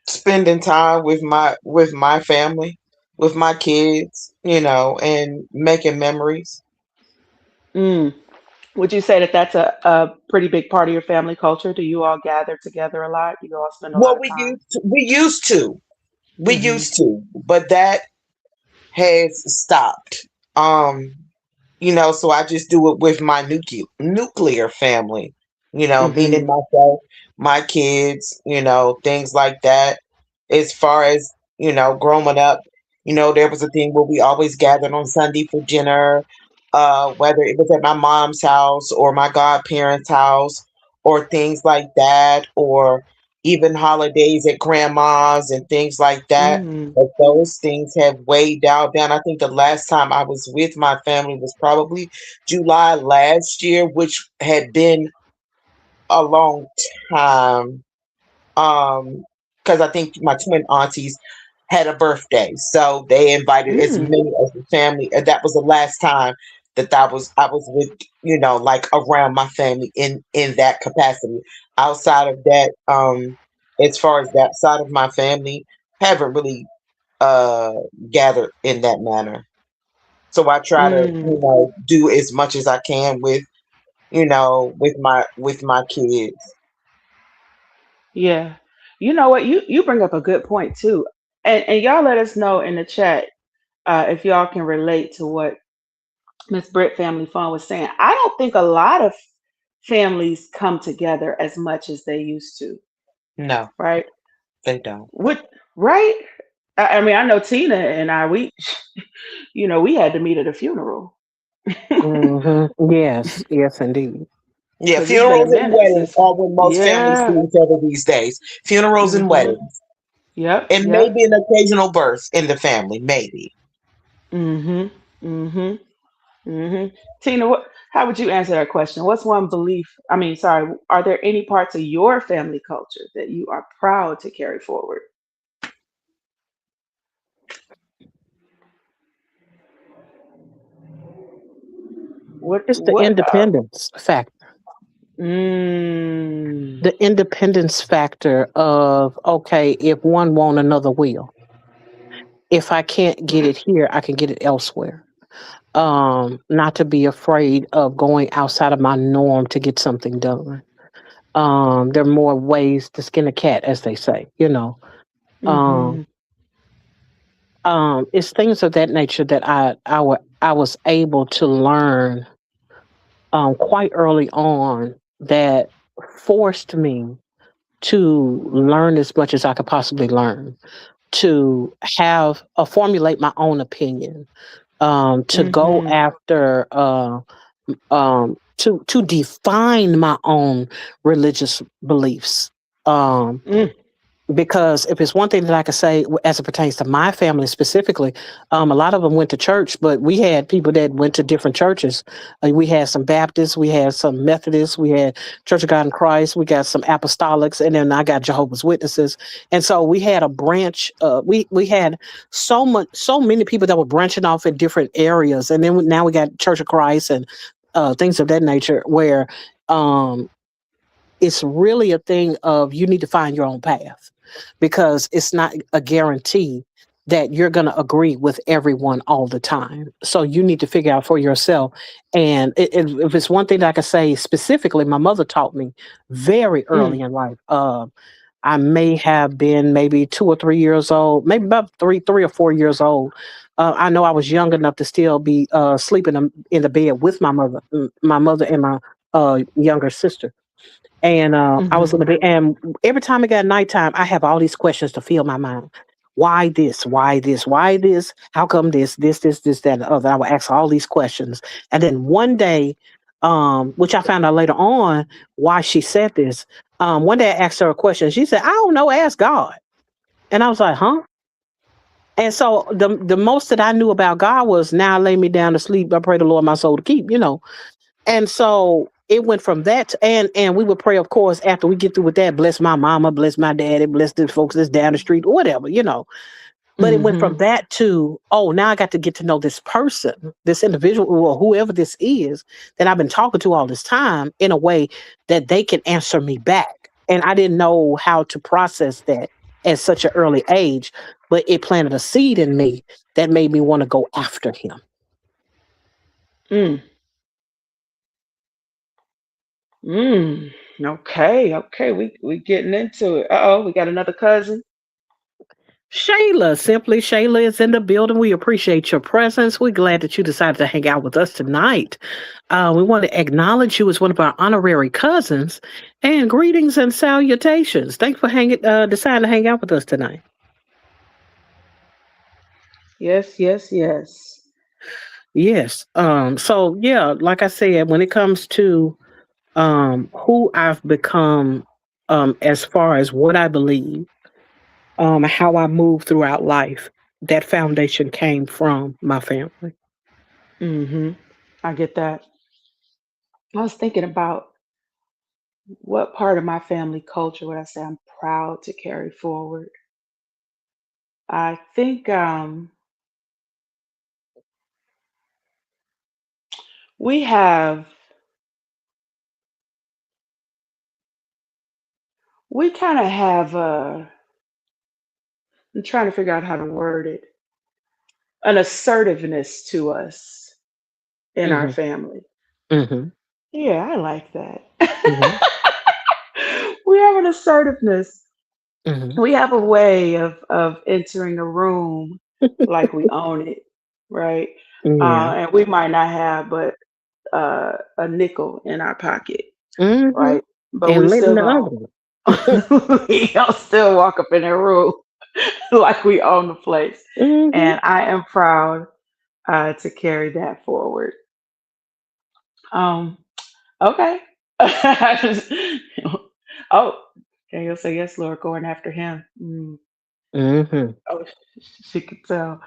Spending time with my family, with my kids, and making memories. Mm. Would you say that that's a pretty big part of your family culture? Do you all gather together a lot? You all spend a lot Well, of time? we Hmm. used to, but that has stopped. Um, so I just do it with my nuclear family, meaning Hmm. myself, my kids, things like that. As far as, growing up, there was a thing where we always gathered on Sunday for dinner, whether it was at my mom's house or my godparents' house or things like that, or even holidays at grandma's and things like that. Mm. But those things have way dialed down. I think the last time I was with my family was probably July last year, which had been a long time. Because I think my twin aunties had a birthday, so they invited as Mm. many of the family. And that was the last time that I was with, like around my family in that capacity. Outside of that, as far as that side of my family, haven't really uh gathered in that manner. So I try to, Mm. do as much as I can with, with my kids. Yeah. You know what? You bring up a good point too. And y'all let us know in the chat if y'all can relate to what Miss Britt Family Fun was saying, I don't think a lot of families come together as much as they used to, No, right? they don't. What, right? I mean, I know Tina and I, we had to meet at a funeral Yes, yes, indeed. Yeah, because it's been a funerals and minute weddings since, are when most families see yeah. each other these days. Funerals and Mm-hmm. weddings. Yep, And yep. maybe an occasional birth in the family, maybe. Mm-hmm. Mm-hmm. Mm-hmm. Tina, how would you answer that question? What's one belief? I mean, sorry, are there any parts of your family culture that you are proud to carry forward? It's the What independence factor. mm, The independence factor of, okay, if one won't, another will. If I can't get it here, I can get it elsewhere. Not to be afraid of going outside of my norm to get something done. There are more ways to skin a cat, as they say, you know. mm-hmm. Um, it's things of that nature that I was able to learn quite early on that forced me to learn as much as I could possibly learn, to have formulate my own opinion, to go Mm-hmm. after, to define my own religious beliefs. Um, Mm, because if it's one thing that I could say as it pertains to my family specifically, a lot of them went to church, but we had people that went to different churches. We had some Baptists, we had some Methodists, we had Church of God in Christ, we got some Apostolics, and then I got Jehovah's Witnesses. And so we had a branch. We had so many people that were branching off in different areas, and then now we got Church of Christ and things of that nature, where um, it's really a thing of you need to find your own path, because it's not a guarantee that you're going to agree with everyone all the time. So you need to figure out for yourself. And if it's one thing that I can say specifically, my mother taught me very mm, early in life. I may have been maybe 2 or 3 years old, maybe about 3 or 4 years old. I know I was young enough to still be sleeping in the bed with my mother and my younger sister. And I was mm-hmm. in the bed, and every time it got nighttime, I have all these questions to fill my mind. Why this? Why this? Why this? How come this, that, and the other? I would ask all these questions. And then one day, which I found out later on why she said this. One day I asked her a question. She said, I don't know, ask God. And I was like, huh? And so the most that I knew about God was, now lay me down to sleep. I pray the Lord my soul to keep, you know. And so it went from that and we would pray, of course, after we get through with that, bless my mama, bless my daddy, bless the folks that's down the street, or whatever, you know. But it went Mm-hmm. from that to, oh, now I got to get to know this person, this individual, or whoever this is that I've been talking to all this time, in a way that they can answer me back. And I didn't know how to process that at such an early age, but it planted a seed in me that made me want to go after him. Mm, mm. Okay, okay, we getting into it. Uh-oh, we got another cousin. Shayla, simply Shayla is in the building. We appreciate your presence. We're glad that you decided to hang out with us tonight. We want to acknowledge you as one of our honorary cousins, and greetings and salutations. Thanks for deciding to hang out with us tonight. Yes, yes, yes. Yes. So yeah, like I said, when it comes to who I've become, as far as what I believe, how I move throughout life, that foundation came from my family. Mm-hmm. I get that. I was thinking about what part of my family culture would I say I'm proud to carry forward. I think we have we kind of have I'm trying to figure out how to word it, an assertiveness to us in our Hmm. family. Hmm. Yeah, I like that. Hmm. We have an assertiveness. Hmm. We have a way of entering a room like we own it, right? Yeah. And we might not have but a nickel in our pocket, Mm-hmm. right? But we And letting still the gonna other one. we gonna still walk up in the room like we own the place, Mm-hmm. and I am proud to carry that forward. Um, okay. Oh, Daniel say yes, Lord, going after him. Mm-hmm. Oh, she could tell.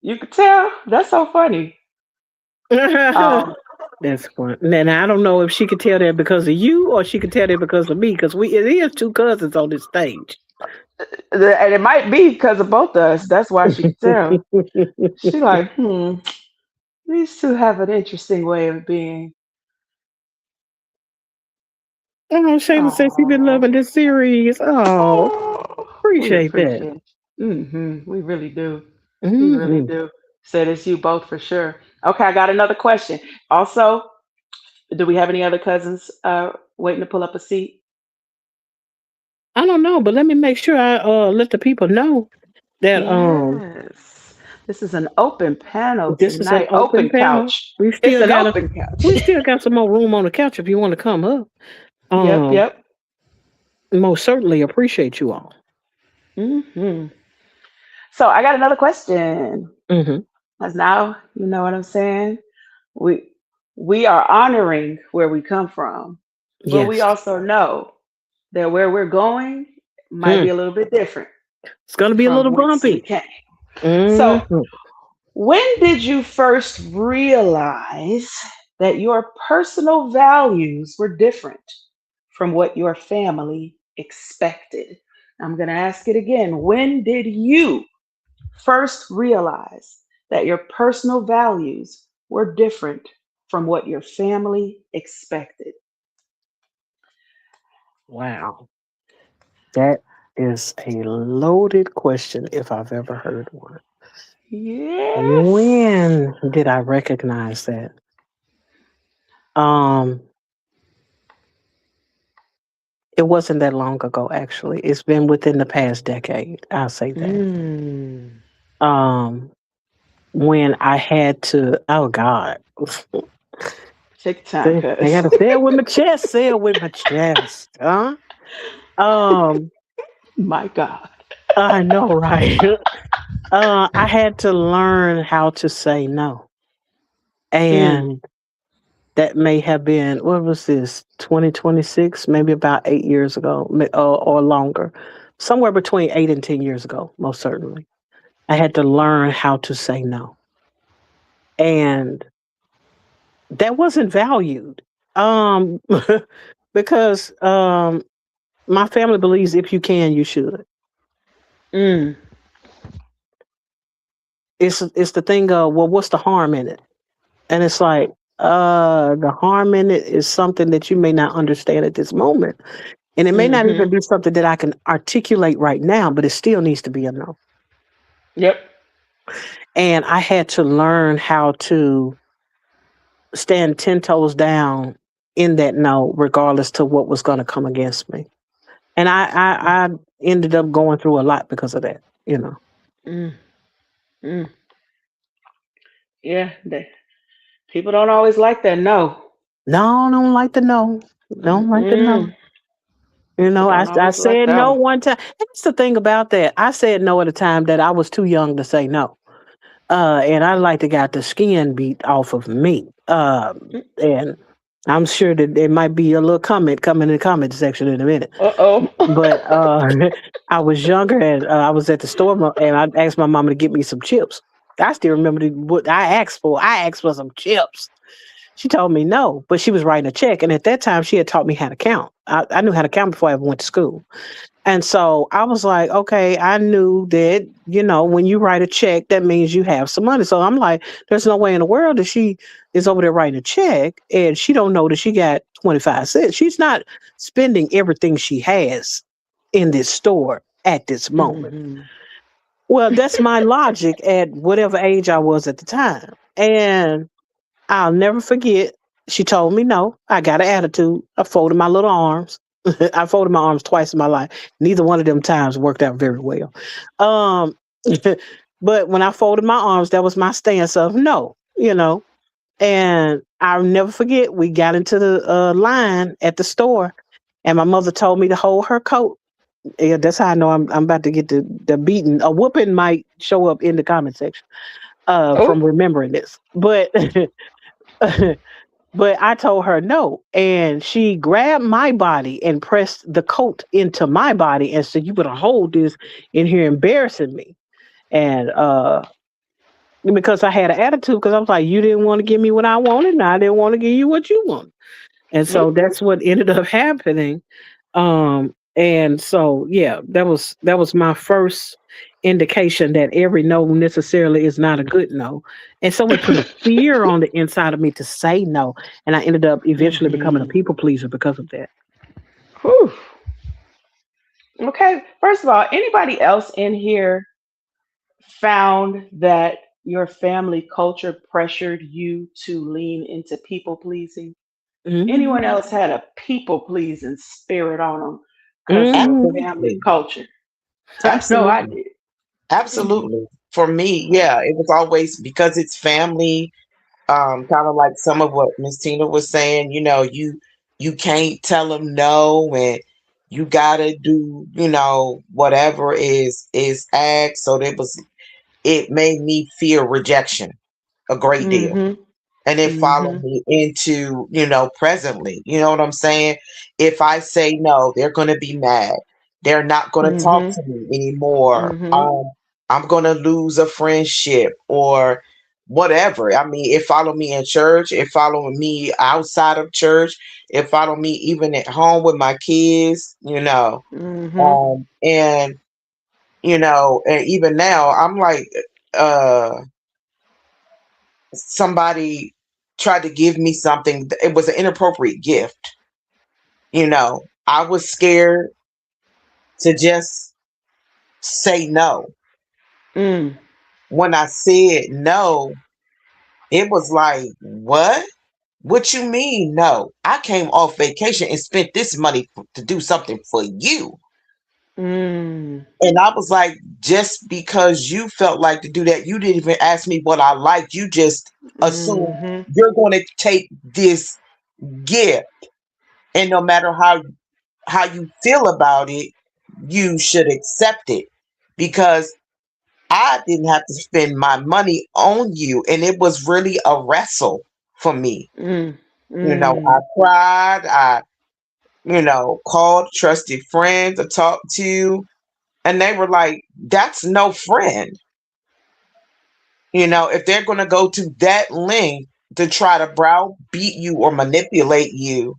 You could tell. That's so funny. Um, That's fun. And I don't know if she could tell that because of you or she could tell that because of me, because it is two cousins on this stage. and it might be because of both of us. That's why she could tell. She like, these two have an interesting way of being. Oh, Shayla says she's been Oh, loving this series. Oh, we appreciate that. appreciate. We really do. We really Mm-hmm. do. Said it's you both for sure. Okay, I got another question. Also, do we have any other cousins waiting to pull up a seat? I don't know, but let me make sure I let the people know that Yes. This is an open panel this is an tonight. open Open panel. couch. It's an open couch. We still got some more room on the couch if you want to come up. Yep, Um, yep. Most certainly appreciate you all. hmm So I got another question. Mm-hmm. Because now you know what I'm saying. We we are honoring where we come from, but we Yes. also know that where we're going might Mm. be a little bit different It's gonna be a from little whence we bumpy. came. So, Mm-hmm. when did you first realize that your personal values were different from what your family expected? I'm going to ask it again. When did you first realize that your personal values were different from what your family expected? Wow. That is a loaded question if I've ever heard one. Yes. When did I recognize that? Um, it wasn't that long ago actually. It's been within the past decade, I'll say that. Mm. Um, when I had to oh God. Take time, See, I cuz. gotta say it with my chest, say it with my chest. Huh? Um, My God. I know, right? I had to learn how to say no. Mm. And that may have been, what was this, 2026, maybe about 8 years ago or longer. Somewhere between 8 and 10 years ago, most certainly. I had to learn how to say no. And that wasn't valued. Um, because my family believes if you can, you should. Mm. It's the thing of, well, what's the harm in it? And it's like, the harm in it is something that you may not understand at this moment. And it may not even Mm-hmm. be something that I can articulate right now, but it still needs to be a no. Yep. And I had to learn how to stand 10 toes down in that no, regardless to what was going to come against me. And I ended up going through a lot because of that, you know. Mm. Mm. Yeah. People don't always like that. No. No, I don't like the no. Don't like the no. Mm-mm. You People know, don't I always like said that no one. one time. And that's the thing about that. I said no at a time that I was too young to say no. And I like to got the skin beat off of me. And I'm sure that there might be a little comment coming in the comment section in a minute. Uh-oh. But I was younger and I was at the store and I asked my mama to get me some chips. I still remember what I asked for. I asked for some chips. She told me no, but she was writing a check. And at that time, she had taught me how to count. I knew how to count before I ever went to school. And so I was like, okay, I knew that, when you write a check, that means you have some money. So I'm like, there's no way in the world that she is over there writing a check and she don't know that she got 25 cents. She's not spending everything she has in this store at this moment. Mm-hmm. Well, that's my logic at whatever age I was at the time. And I'll never forget. She told me no. I got an attitude. I folded my little arms. I folded my arms twice in my life. Neither one of them times worked out very well. Um, But when I folded my arms, that was my stance of no, And I'll never forget, we got into the line at the store, and my mother told me to hold her coat. Yeah, that's how I know I'm about to get the beating. A whooping might show up in the comment section Oh. from remembering this. But but I told her no. And she grabbed my body and pressed the coat into my body and said, "You better hold this in here embarrassing me." And because I had an attitude, because I was like, you didn't want to give me what I wanted, and I didn't want to give you what you wanted. And Mm. so that's what ended up happening. And so yeah, that was my first indication that every no necessarily is not a good no. And so it put a fear on the inside of me to say no. And I ended up eventually becoming a Hmm. people pleaser because of that. Whew. Okay. First of all, anybody else in here found that your family culture pressured you to lean into people pleasing? Hmm. Anyone else had a people pleasing spirit on them because of a Hmm. family Absolutely. culture? I know I Absolutely. did. Absolutely. For me, yeah, it was always because it's family. Kind of like some of what Miss Tina was saying. You can't tell them no, and you gotta do whatever is asked. So it made me fear rejection a great deal. Mm-hmm. And it followed Mm-hmm. me into presently. You know what I'm saying? If I say no, they're going to be mad. They're not going to talk Mm-hmm. to me anymore. Mm-hmm. I'm going to lose a friendship or whatever. I mean, it followed me in church. It followed me outside of church. It followed me even at home with my kids. Mm-hmm. And and even now, I'm like, uh, somebody tried to give me something. It was an inappropriate gift. I was scared to just say no. Mm. When I said no, it was like, what? What you mean no? I came off vacation and spent this money to do something for you. Mm. And I was like, just because you felt like to do that, you didn't even ask me what I liked. You just assumed Mm-hmm. you're going to take this gift. And no matter how you feel about it, you should accept it because I didn't have to spend my money on you. And it was really a wrestle for me. Mm. I Mm. cried. I called trusted friends to talk to. And they were like, that's no friend. If they're going to go to that length to try to browbeat you or manipulate you,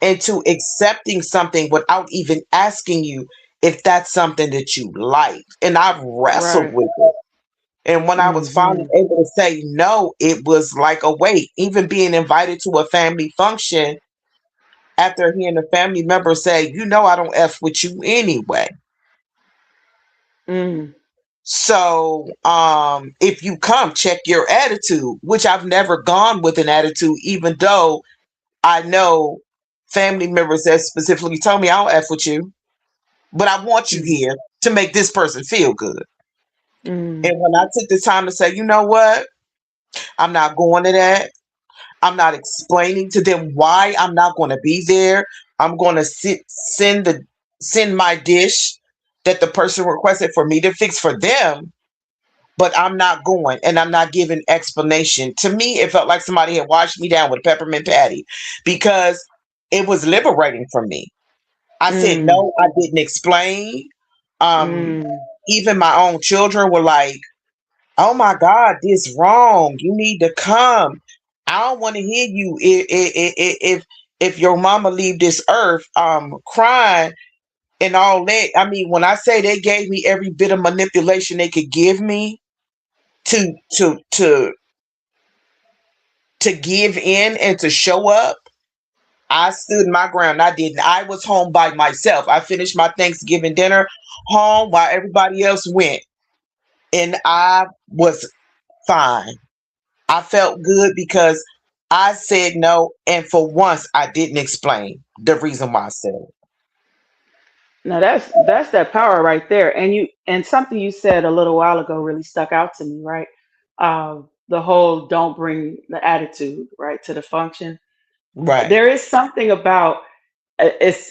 into accepting something without even asking you if that's something that you like. And I've wrestled Right. with it. And when I was finally Mm-hmm. able to say no, it was like a weight. Even being invited to a family function after hearing a family member say, I don't F with you anyway. Mm. So if you come, check your attitude, which I've never gone with an attitude, even though I know family members that specifically told me I don't F with you. But I want you Mm. here to make this person feel good. Mm. And when I took the time to say, you know what, I'm not going to that. I'm not explaining to them why I'm not going to be there. I'm going to send my dish that the person requested for me to fix for them, but I'm not going and I'm not giving explanation. To me, it felt like somebody had washed me down with a peppermint patty because it was liberating for me. I said Mm. no, I didn't explain. Um, Mm. Even my own children were like, "Oh my God, this wrong. You need to come. I don't want to hear you if your mama leave this earth, crying and all that." I mean, when I say they gave me every bit of manipulation they could give me to to to to give in and to show up, I stood my ground. I didn't. I was home by myself. I finished my Thanksgiving dinner home while everybody else went, and I was fine. I felt good because I said no, and for once I didn't explain the reason why I said it. Now that's that power right there. And something you said a little while ago really stuck out to me, right? The whole don't bring the attitude, right, to the function. Right. There is something about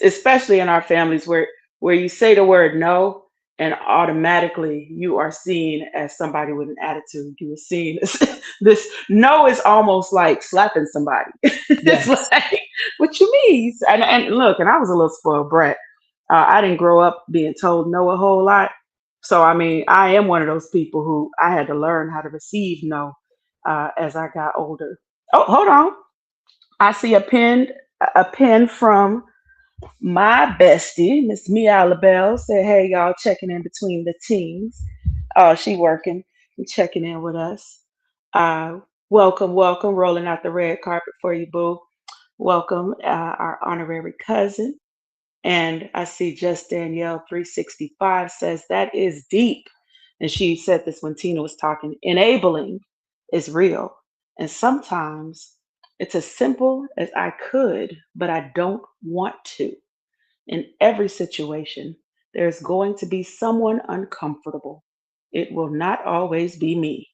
especially in our families where you say the word no and automatically you are seen as somebody with an attitude. You are seen as this no is almost like slapping somebody. It's Yes. like, what you mean? And look, and I was a little spoiled brat. I didn't grow up being told no a whole lot. So I mean, I am one of those people who I had to learn how to receive no as I got older. Oh, hold on. I see a pin from my bestie, Miss Mia LaBelle, said, "Hey, y'all, checking in between the teams. Oh, she working and checking in with us. Uh, welcome, welcome. Rolling out the red carpet for you, boo. Welcome, our honorary cousin. And I see Just Danielle 365 says that is deep. And she said this when Tina was talking. Enabling is real. And sometimes it's as simple as I could, but I don't want to. In every situation, there's going to be someone uncomfortable. It will not always be me.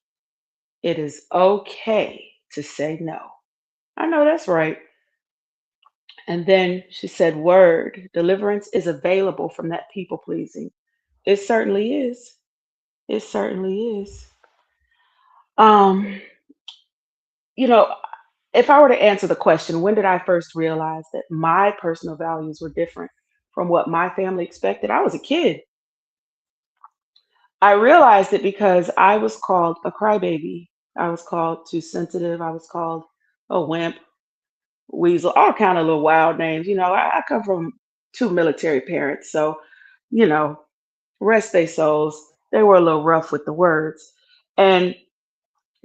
It is okay to say no. I know that's right. And then she said, word, deliverance is available from that people pleasing. It certainly is. It certainly is. Um, you know, if I were to answer the question, when did I first realize that my personal values were different from what my family expected? I was a kid. I realized it because I was called a crybaby. I was called too sensitive. I was called a wimp, weasel, all kind of little wild names. I come from two military parents, so you know, rest their souls. They were a little rough with the words, and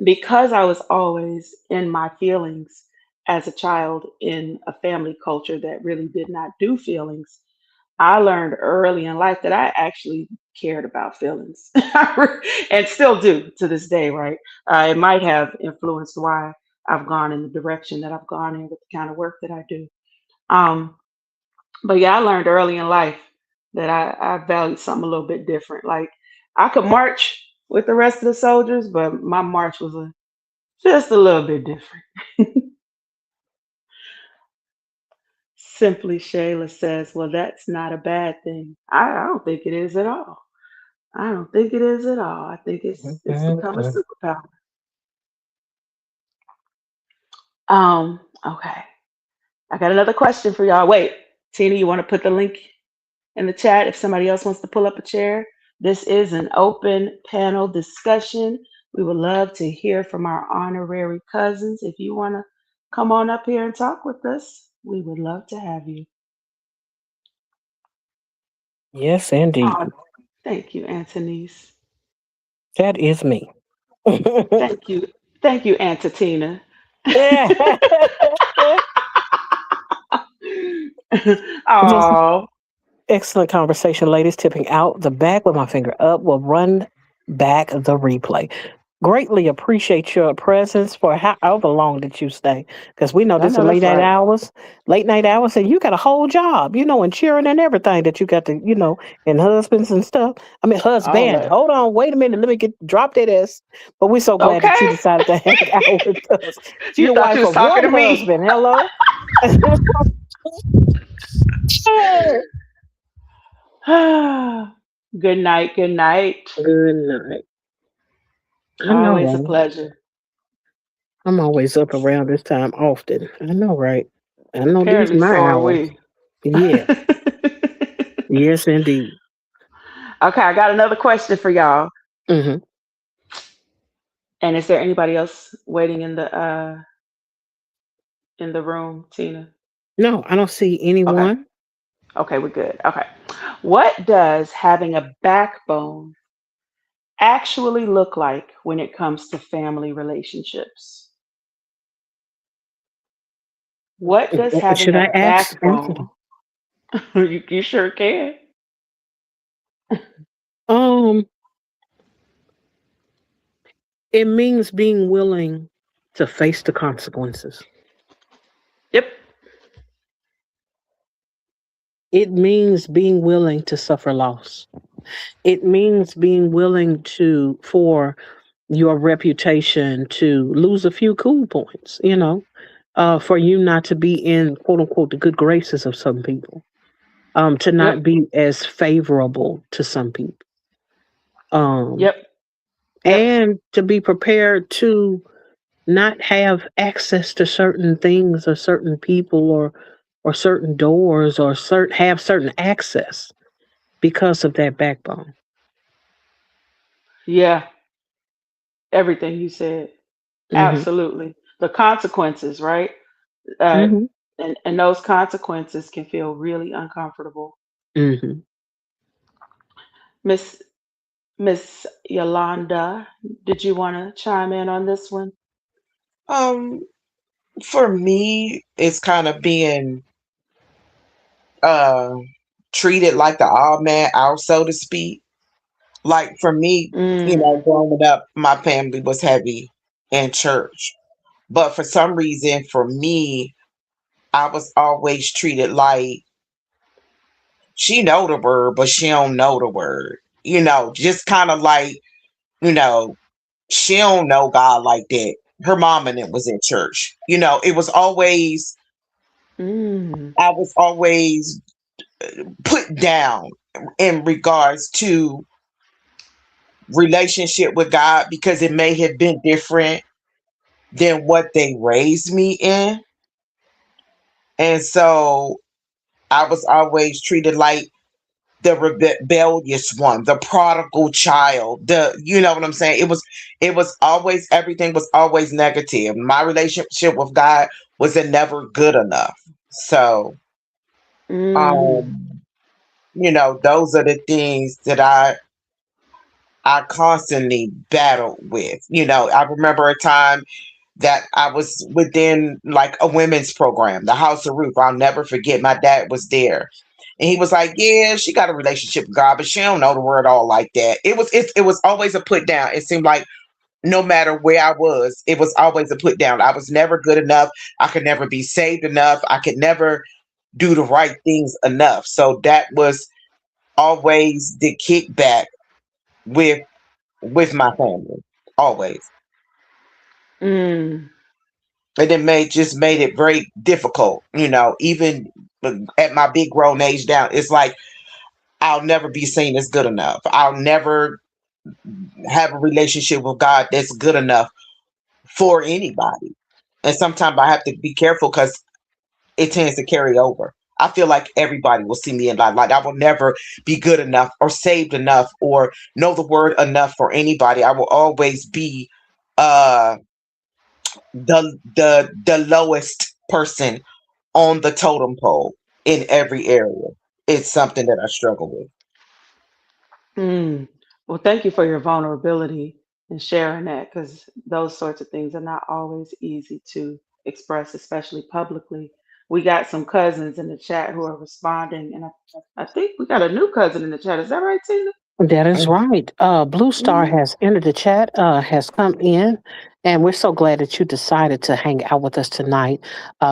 because I was always in my feelings as a child in a family culture that really did not do feelings, I learned early in life that I actually cared about feelings and still do to this day, right? It might have influenced why I've gone in the direction that I've gone in with the kind of work that I do. Um, but yeah, I learned early in life that I valued something a little bit different. Like I could march with the rest of the soldiers, but my march was just a little bit different. Simply Shayla says, well, that's not a bad thing. I don't think it is at all. I don't think it is at all. I think it's become a Mhm. superpower. Okay. I got another question for y'all. Wait, Tina, you want to put the link in the chat if somebody else wants to pull up a chair? This is an open panel discussion. We would love to hear from our honorary cousins. If you want to come on up here and talk with us, we would love to have you. Yes, indeed. Oh, thank you, Antonice. That is me. Thank you. Thank you, Antotina. Just Oh, excellent conversation, ladies. Tipping out the back with my finger up will run back the replay. Greatly appreciate your presence for however long that you stay, because we know I this is know that's right. late night hours, and you got a whole job, and cheering and everything that you got to, and husbands and stuff. I mean, All husband. that. Hold on, wait a minute, let me get drop that s. But we're so glad that you Okay. decided to hang out with us. She You the thought you wife was of talking one to me. husband. Hello. Good night. Good night. Good night. I know, Always a right? pleasure. I'm always up around this time often. I know, right? I know these Apparently, my so are hours. we. Yeah. Yes, indeed. Okay, I got another question for y'all. Hmm. And is there anybody else waiting in the room, Tina? No, I don't see Okay. anyone. Okay, we're good. Okay. What does having a backbone actually look like when it comes to family relationships? What does having Should I a ask backbone? Anthony? You sure can. Um, it means being willing to face the consequences. Yep. It means being willing to suffer loss. It means being willing to, for your reputation to lose a few cool points, for you not to be in quote unquote the good graces of some people, to Yep. not be as favorable to some people, um, Yep. Yep. and to be prepared to not have access to certain things or certain people or certain doors or have certain access because of that backbone. Yeah. Everything you said. Hmm. Absolutely. The consequences, right? Uh, Hmm. and those consequences can feel really uncomfortable. Hmm. Miss Miss Yolanda, did you want to chime in on this one? Um, for me, it's kind of being uh treated like the odd man out, so to speak. Like for me, Mm. growing up, my family was heavy in church. But for some reason, for me, I was always treated like she know the word, but she don't know the word. Just kind of like, you know, she don't know God like that. Her mom and it was in church. It was always Mm. I was always put down in regards to relationship with God because it may have been different than what they raised me in. And so I was always treated like the rebellious one, the prodigal child, you know what I'm saying? It was always everything was always negative. My relationship with God was never good enough. So, Mm. um, those are the things that I constantly battled with. I remember a time that I was within like a women's program, the House of Ruth. I'll never forget. My dad was there, and he was like, "Yeah, she got a relationship with God, but she don't know the word all like that." It was always a put down. It seemed like no matter where I was, it was always a put down. I was never good enough. I could never be saved enough. I could never do the right things enough. So that was always the kickback with with my family, always. Mm. And it made it very difficult, even at my big grown age now. It's like I'll never be seen as good enough. I'll never have a relationship with God that's good enough for anybody. And sometimes I have to be careful because it tends to carry over. I feel like everybody will see me in life. Like I will never be good enough or saved enough or know the word enough for anybody. I will always be uh the lowest person on the totem pole in every area. It's something that I struggle with. Mm. Well, thank you for your vulnerability and sharing that because those sorts of things are not always easy to express, especially publicly. We got some cousins in the chat who are responding, and I think we got a new cousin in the chat. Is that right, Tina? That is Mm. right. Blue Star Hmm. has entered the chat, has come in, and we're so glad that you decided to hang out with us tonight.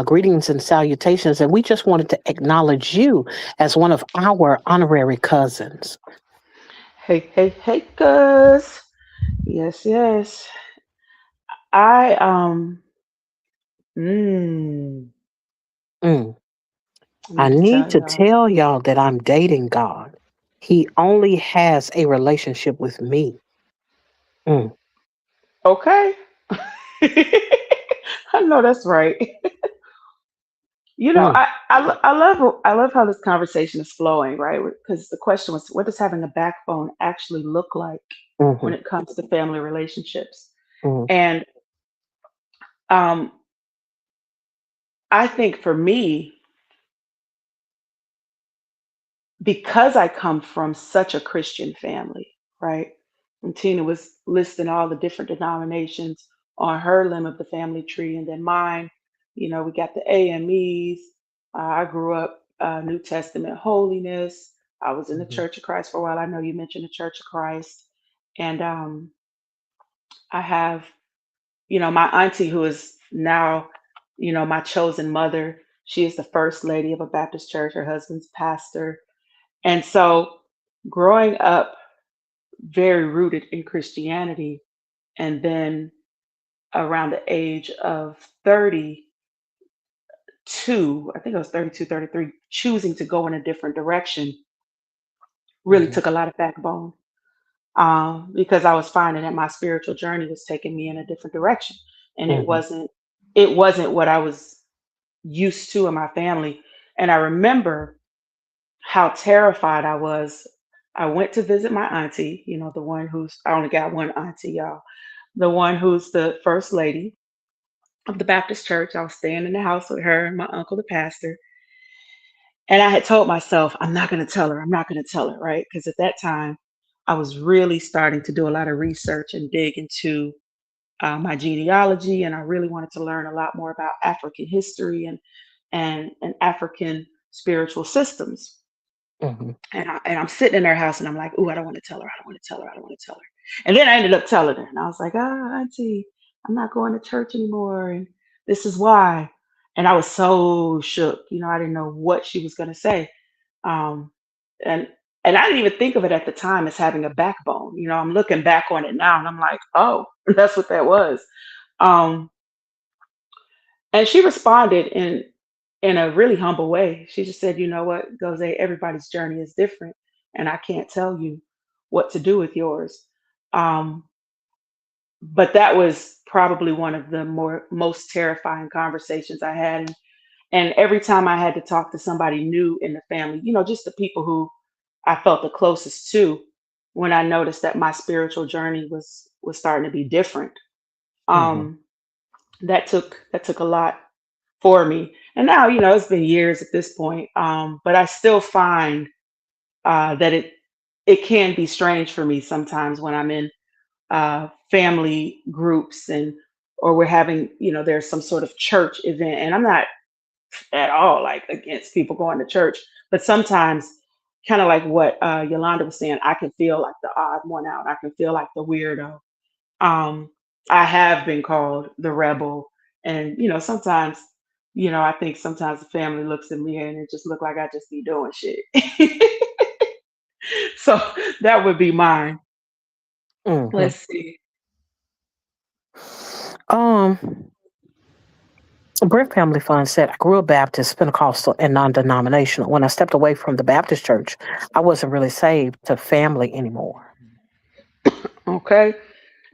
Greetings and salutations, and we just wanted to acknowledge you as one of our honorary cousins. Hey, hey, hey, cuz. Yes, yes. I mm, Mm. I I need to need tell to y'all. tell y'all that I'm dating God. He only has a relationship with me. Mm. Okay. I know that's right. Mm. I love how this conversation is flowing, right? Because the question was, what does having a backbone actually look like when Hmm. it comes to family relationships? Hmm. And um, I think for me, because I come from such a Christian family, right? And Tina was listing all the different denominations on her limb of the family tree, and then mine, we got the AMEs. I grew up New Testament holiness. I was in the Mhm. Church of Christ for a while. I know you mentioned the Church of Christ, and I have my auntie who is now my chosen mother. She is the first lady of a Baptist church. Her husband's pastor. And so growing up very rooted in Christianity, and then around the age of 32, I think I was 32, 33, choosing to go in a different direction really Mhm. took a lot of backbone, because I was finding that my spiritual journey was taking me in a different direction, and it Mhm. wasn't it wasn't what I was used to in my family. And I remember how terrified I was. I went to visit my auntie, the one who's I only got one auntie, y'all. The one who's the first lady of the Baptist church. I was staying in the house with her and my uncle, the pastor. And I had told myself, I'm not going to tell her. I'm not going to tell her, right? Because at that time, I was really starting to do a lot of research and dig into my genealogy, and I really wanted to learn a lot more about African history and African spiritual systems. Mhm. And I'm sitting in her house, and I'm like, "Ooh, I don't want to tell her. I don't want to tell her. I don't want to tell her." And then I ended up telling her, and I was like, "Ah, auntie, I'm not going to church anymore, and this is why." And I was so shook. I didn't know what she was going to say. Um, and and I didn't even think of it at the time as having a backbone. I'm looking back on it now, and I'm like, "Oh, that's what that was." Um, and she responded in a really humble way. She just said, "You know what, Goze, everybody's journey is different, and I can't tell you what to do with yours." Um, but that was probably one of the most terrifying conversations I had. And every time I had to talk to somebody new in the family, just the people who I felt the closest to, when I noticed that my spiritual journey was starting to be different, Mhm. um, that took a lot for me. And now, it's been years at this point, but I still find that it can be strange for me sometimes when I'm in family groups, and or we're having, there's some sort of church event, and I'm not at all like against people going to church, but sometimes, kind of like what Yolanda was saying, I can feel like the odd one out. I can feel like the weirdo. um, I have been called the rebel, and sometimes, I think sometimes the family looks at me and it just look like I just be doing shit. So that would be mine. Mhm. Let's see. Um, Brick Family Fund said, I grew up Baptist, Pentecostal, and non denominational. When I stepped away from the Baptist church, I wasn't really saved to family anymore. Okay.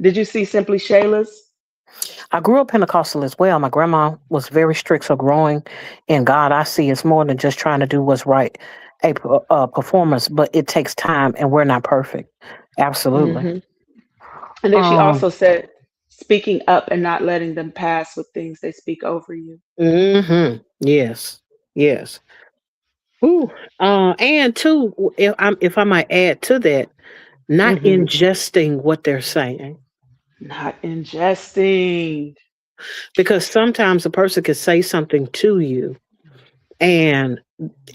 Did you see Simply Shayla's? I grew up Pentecostal as well. My grandma was very strict, so growing in God, I see it's more than just trying to do what's right, performance, but it takes time, and we're not perfect. Absolutely. Hmm. And then she Um, also said, speaking up and not letting them pass with things they speak over you. yes, yes. Ooh, and two, if I might add to that, not Hmm. ingesting what they're saying. Not ingesting. Because sometimes a person could say something to you and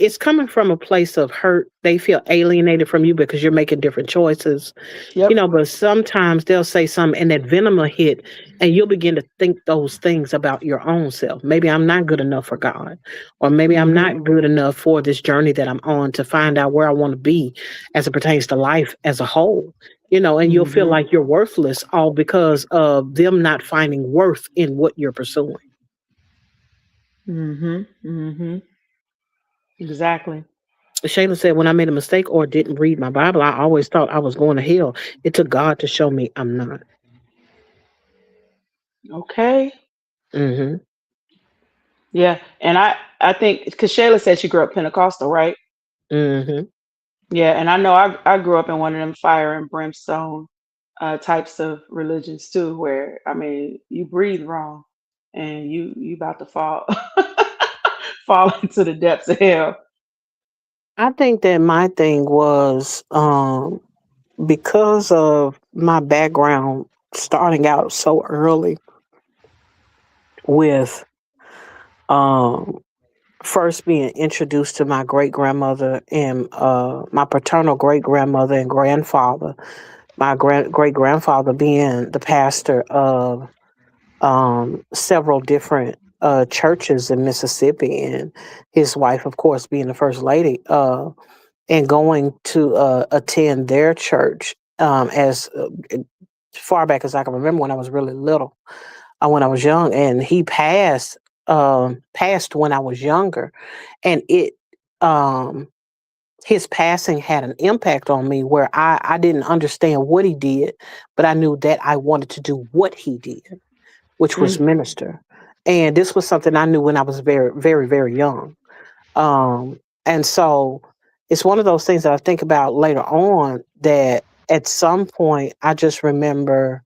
it's coming from a place of hurt. They feel alienated from you because you're making different choices, Yep. but sometimes they'll say something and that venom will hit and you'll begin to think those things about your own self. Maybe I'm not good enough for God, or maybe I'm Hmm. not good enough for this journey that I'm on to find out where I want to be as it pertains to life as a whole. And you'll feel Hmm. like you're worthless all because of them not finding worth in what you're pursuing. Hmm. Hmm. Exactly. Shayla said, when I made a mistake or didn't read my Bible, I always thought I was going to hell. It took God to show me I'm not. Okay. Hmm. Yeah. And I think because Shayla said she grew up Pentecostal, right? Hmm. Yeah. And I know I grew up in one of them fire and brimstone types of religions too, where I mean, you breathe wrong, and you about to fall fall into the depths of hell. I think that my thing was because of my background starting out so early with um, first being introduced to my great grandmother and my paternal great grandmother and grandfather, my great grandfather being the pastor of several different churches in Mississippi, and his wife, of course, being the first lady, and going to attend their church as far back as I can remember when I was really little, when I was young, and he passed when I was younger, and it um his passing had an impact on me where I didn't understand what he did, but I knew that I wanted to do what he did, which was Mm, minister. And this was something I knew when I was very, very, very young. And so it's one of those things that I think about later on that at some point I just remember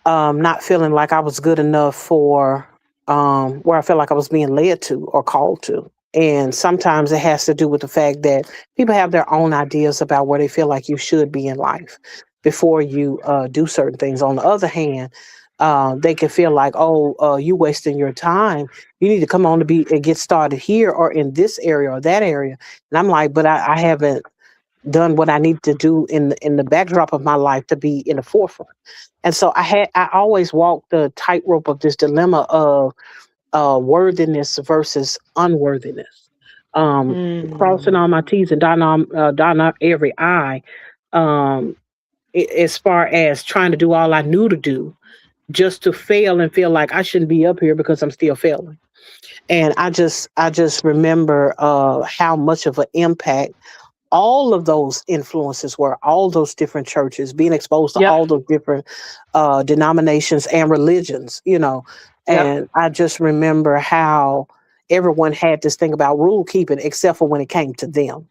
not feeling like I was good enough for where I felt like I was being led to or called to. And sometimes it has to do with the fact that people have their own ideas about where they feel like you should be in life before you do certain things. On the other hand, they can feel like, oh, you wasting your time. You need to come on to be and get started here or in this area or that area. And I'm like, but I haven't done what I need to do in the backdrop of my life to be in the forefront. And so I always walked the tightrope of this dilemma of worthiness versus unworthiness. Um, Crossing all my mm, T's and dotting out every I. Um, as far as trying to do all I knew to do, just to fail and feel like I shouldn't be up here because I'm still failing. And I just remember how much of an impact all of those influences were, all those different churches, being exposed to yep, all those different denominations and religions, yep, and I just remember how everyone had this thing about rule keeping except for when it came to them.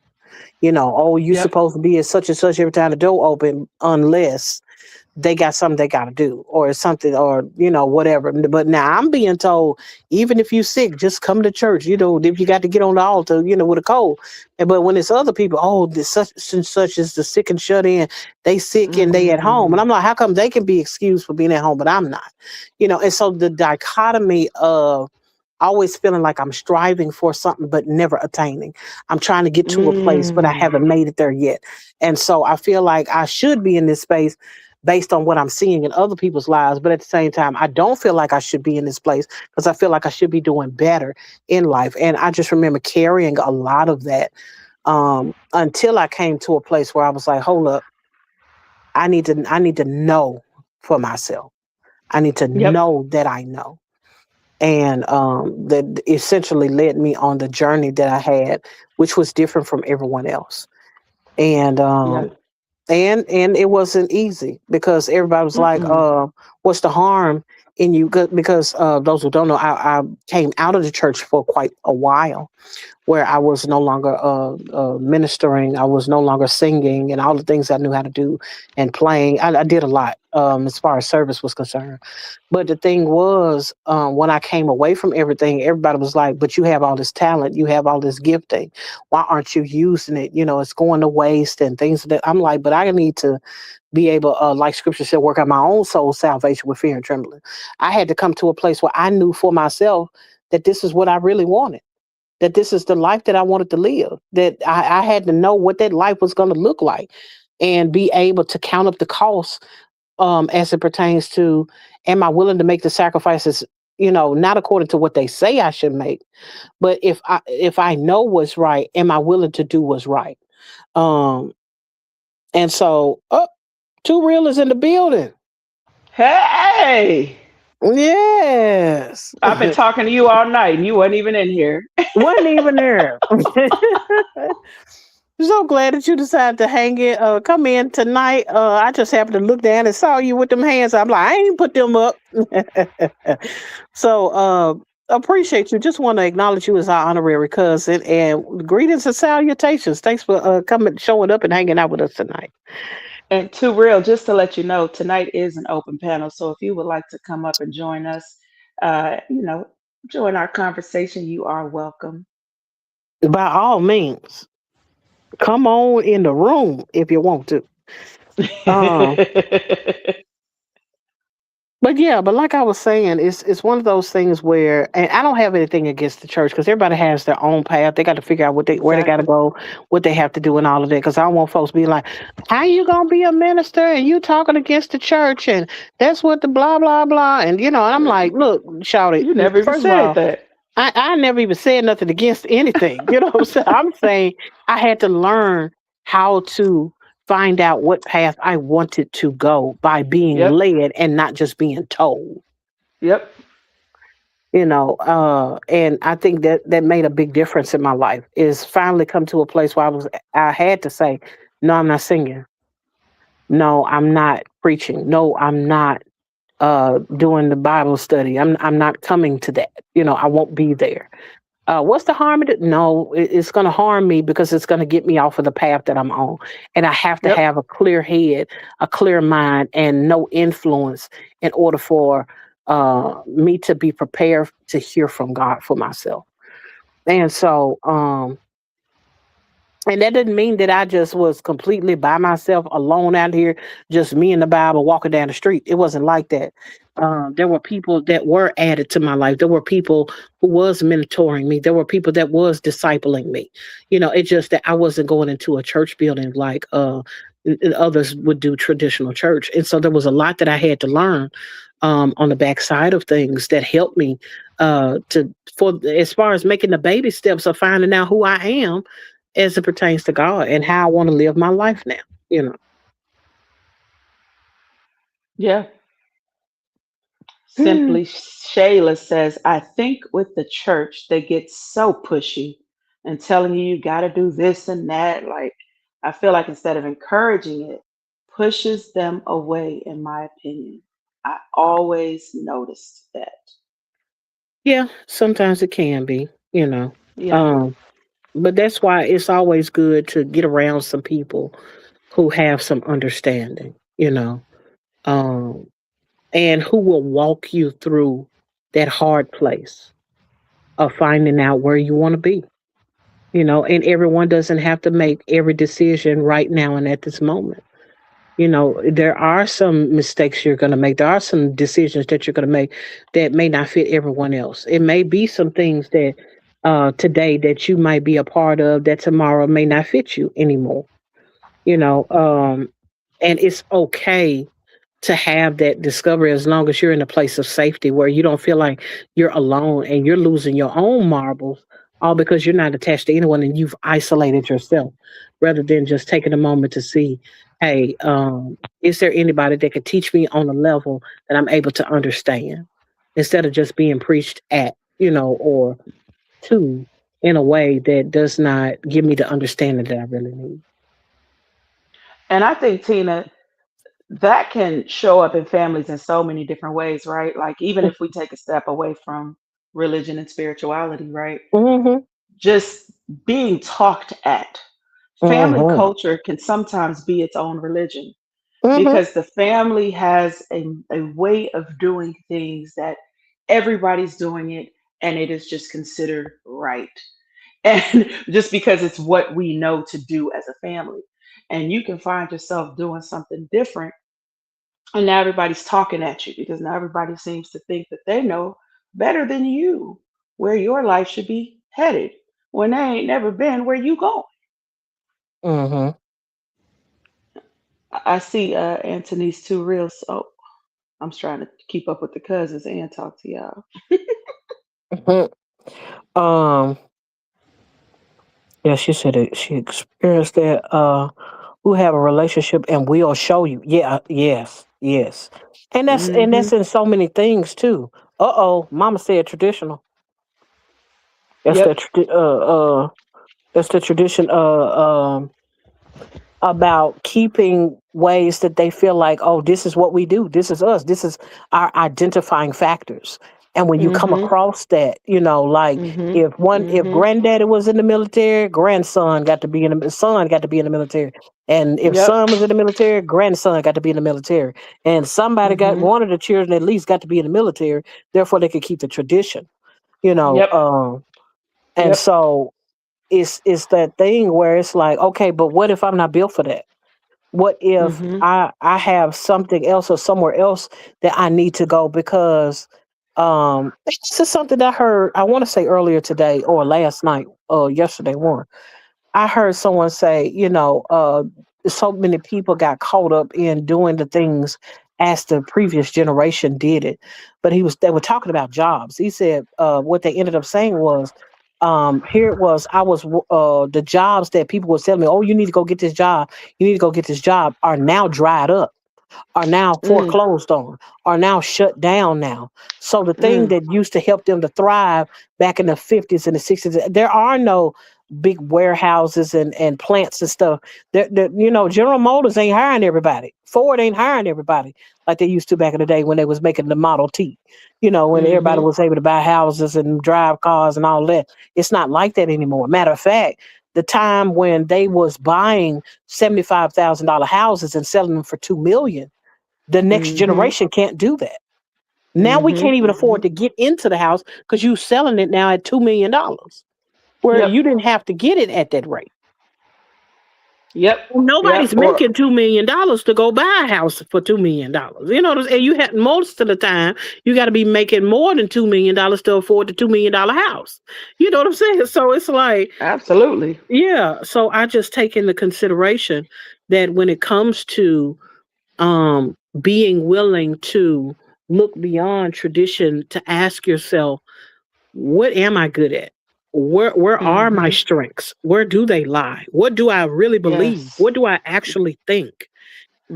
Oh, you yep. supposed to be at such and such every time the door open unless they got something they got to do or something or whatever. But now I'm being told, even if you sick, just come to church. If you got to get on the altar, with a cold. But when it's other people, oh, this such and such is the sick and shut in, they sick and they at home. And Mm, I'm like, how come they can be excused for being at home but I'm not? And so the dichotomy of always feeling like I'm striving for something but never attaining. I'm trying to get to a place but I mm, haven't made it there yet. And so I feel like I should be in this space based on what I'm seeing in other people's lives, but at the same time I don't feel like I should be in this place because I feel like I should be doing better in life. And I just remember carrying a lot of that until I came to a place where I was like, hold up, I need to know for myself. I need to yep, know that I know, and that essentially led me on the journey that I had, which was different from everyone else. And yep. and it wasn't easy because everybody was like, Mm-mm. "What's the harm in you?" Because those who don't know, I came out of the church for quite a while, where I was no longer ministering, I was no longer singing, and all the things I knew how to do and playing. I did a lot as far as service was concerned. But the thing was, when I came away from everything, everybody was like, "But you have all this talent, you have all this gifting. Why aren't you using it? It's going to waste and things that." I'm like, "But I need to be able, like Scripture said, work out my own soul salvation with fear and trembling." I had to come to a place where I knew for myself that this is what I really wanted, that this is the life that I wanted to live, that I had to know what that life was going to look like and be able to count up the costs as it pertains to, am I willing to make the sacrifices, not according to what they say I should make, but if I know what's right, am I willing to do what's right? Um, and so, Too Real is in the building. Hey, Yes. I've been talking to you all night and you weren't even in here. Wasn't even there. So glad that you decided to come in tonight. I just happened to look down and saw you with them hands. I'm like, I ain't put them up. So appreciate you. Just want to acknowledge you as our honorary cousin and greetings and salutations. Thanks for coming, showing up, and hanging out with us tonight. And too real, just to let you know, tonight is an open panel. So if you would like to come up and join us, uh, you know, join our conversation, you are welcome. By all means, come on in the room if you want to. Um, But yeah, but like I was saying, it's one of those things where, and I don't have anything against the church because everybody has their own path. They got to figure out what they where they got to Exactly. go, what they have to do, and all of that. Because I don't want folks being like, "How you gonna be a minister and you talking against the church and that's what the blah blah blah." And and I'm like, "Look, shout it. You never even First of said all, that. I never even said nothing against anything. You know what I'm saying? I'm saying I had to learn how to find out what path I wanted to go by being Yep. led and not just being told. Yep. And I think that made a big difference in my life. Is finally come to a place where I had to say, no, I'm not singing. No, I'm not preaching. No, I'm not doing the Bible study. I'm not coming to that. I won't be there. What's the harm in it? No, it's going to harm me because it's going to get me off of the path that I'm on. And I have to Yep. have a clear head, a clear mind, and no influence in order for me to be prepared to hear from God for myself. And so, and that didn't mean that I just was completely by myself, alone out here, just me and the Bible walking down the street. It wasn't like that. There were people that were added to my life. There were people who was mentoring me. There were people that was discipling me. It's just that I wasn't going into a church building like others would do traditional church. And so there was a lot that I had to learn on the backside of things that helped me to for as far as making the baby steps of finding out who I am as it pertains to God and how I want to live my life now. You know. Yeah. Mm. Simply Shayla says, I think with the church, they get so pushy and telling you got to do this and that. Like, I feel like instead of encouraging it, pushes them away, in my opinion. I always noticed that. Yeah, sometimes it can be. Yeah. Um, but that's why it's always good to get around some people who have some understanding, um, and who will walk you through that hard place of finding out where you want to be. And everyone doesn't have to make every decision right now and at this moment. There are some mistakes you're going to make. There are some decisions that you're going to make that may not fit everyone else. It may be some things that today that you might be a part of that tomorrow may not fit you anymore. You know, um, and it's okay to have that discovery as long as you're in a place of safety where you don't feel like you're alone and you're losing your own marbles all because you're not attached to anyone and you've isolated yourself rather than just taking a moment to see, hey, is there anybody that could teach me on a level that I'm able to understand instead of just being preached at, or to in a way that does not give me the understanding that I really need. And I think, Tina, that can show up in families in so many different ways, right? Like, even if we take a step away from religion and spirituality, right? Mm-hmm. Just being talked at. Family Mm-hmm. culture can sometimes be its own religion Mm-hmm. because the family has a way of doing things that everybody's doing it and it is just considered right. And just because it's what we know to do as a family. And you can find yourself doing something different and now everybody's talking at you because now everybody seems to think that they know better than you where your life should be headed when they ain't never been where you going. Mm-hmm. I see Anthony's too real, so I'm trying to keep up with the cousins and talk to y'all. Um, yeah, she said that she experienced that. Who have a relationship and we'll show you. Yeah, yes, yes, and that's Hmm. in so many things too. Oh, Mama said traditional. That's Yep. the that's the tradition. About keeping ways that they feel like, oh, this is what we do. This is us. This is our identifying factors. And when you come Hmm. across that, like Hmm. if Hmm. granddaddy was in the military, grandson got to be in the son got to be in the military. And if Yep. son was in the military, grandson got to be in the military. And somebody got Hmm. one of the children at least got to be in the military, therefore they could keep the tradition, you know. Yep. And Yep. so it's that thing where it's like, okay, but what if I'm not built for that? What if Mhm. I have something else or somewhere else that I need to go because this is something that I heard I want to say earlier today or last night or yesterday one. I heard someone say, so many people got caught up in doing the things as the previous generation did it. But they were talking about jobs. He said what they ended up saying was, here it was, the jobs that people were telling me, oh, you need to go get this job, you need to go get this job, are now dried up, are now Mm. foreclosed on, are now shut down now. So the thing Mm. that used to help them to thrive back in the 50s and the 60s, there are no big warehouses and plants and stuff. General Motors ain't hiring everybody. Ford ain't hiring everybody like they used to back in the day when they was making the Model T. When everybody Mhm. was able to buy houses and drive cars and all that. It's not like that anymore. Matter of fact, the time when they was buying $75,000 houses and selling them for 2 million, the next Mhm. generation can't do that. Now we Mhm. can't even afford Mhm. to get into the house because you selling it now at $2 million, where Yep. you didn't have to get it at that rate. Yep. Yep. Nobody's Or making $2 million to go buy a house for $2 million. And you had most of the time you got to be making more than $2 million to afford the $2 million house. You know what I'm saying? So it's like, absolutely. yeah. So I just take into consideration that when it comes to being willing to look beyond tradition to ask yourself, what am I good at? Where are my Mhm. strengths? Where do they lie? What do I really believe? Yes. What do I actually think?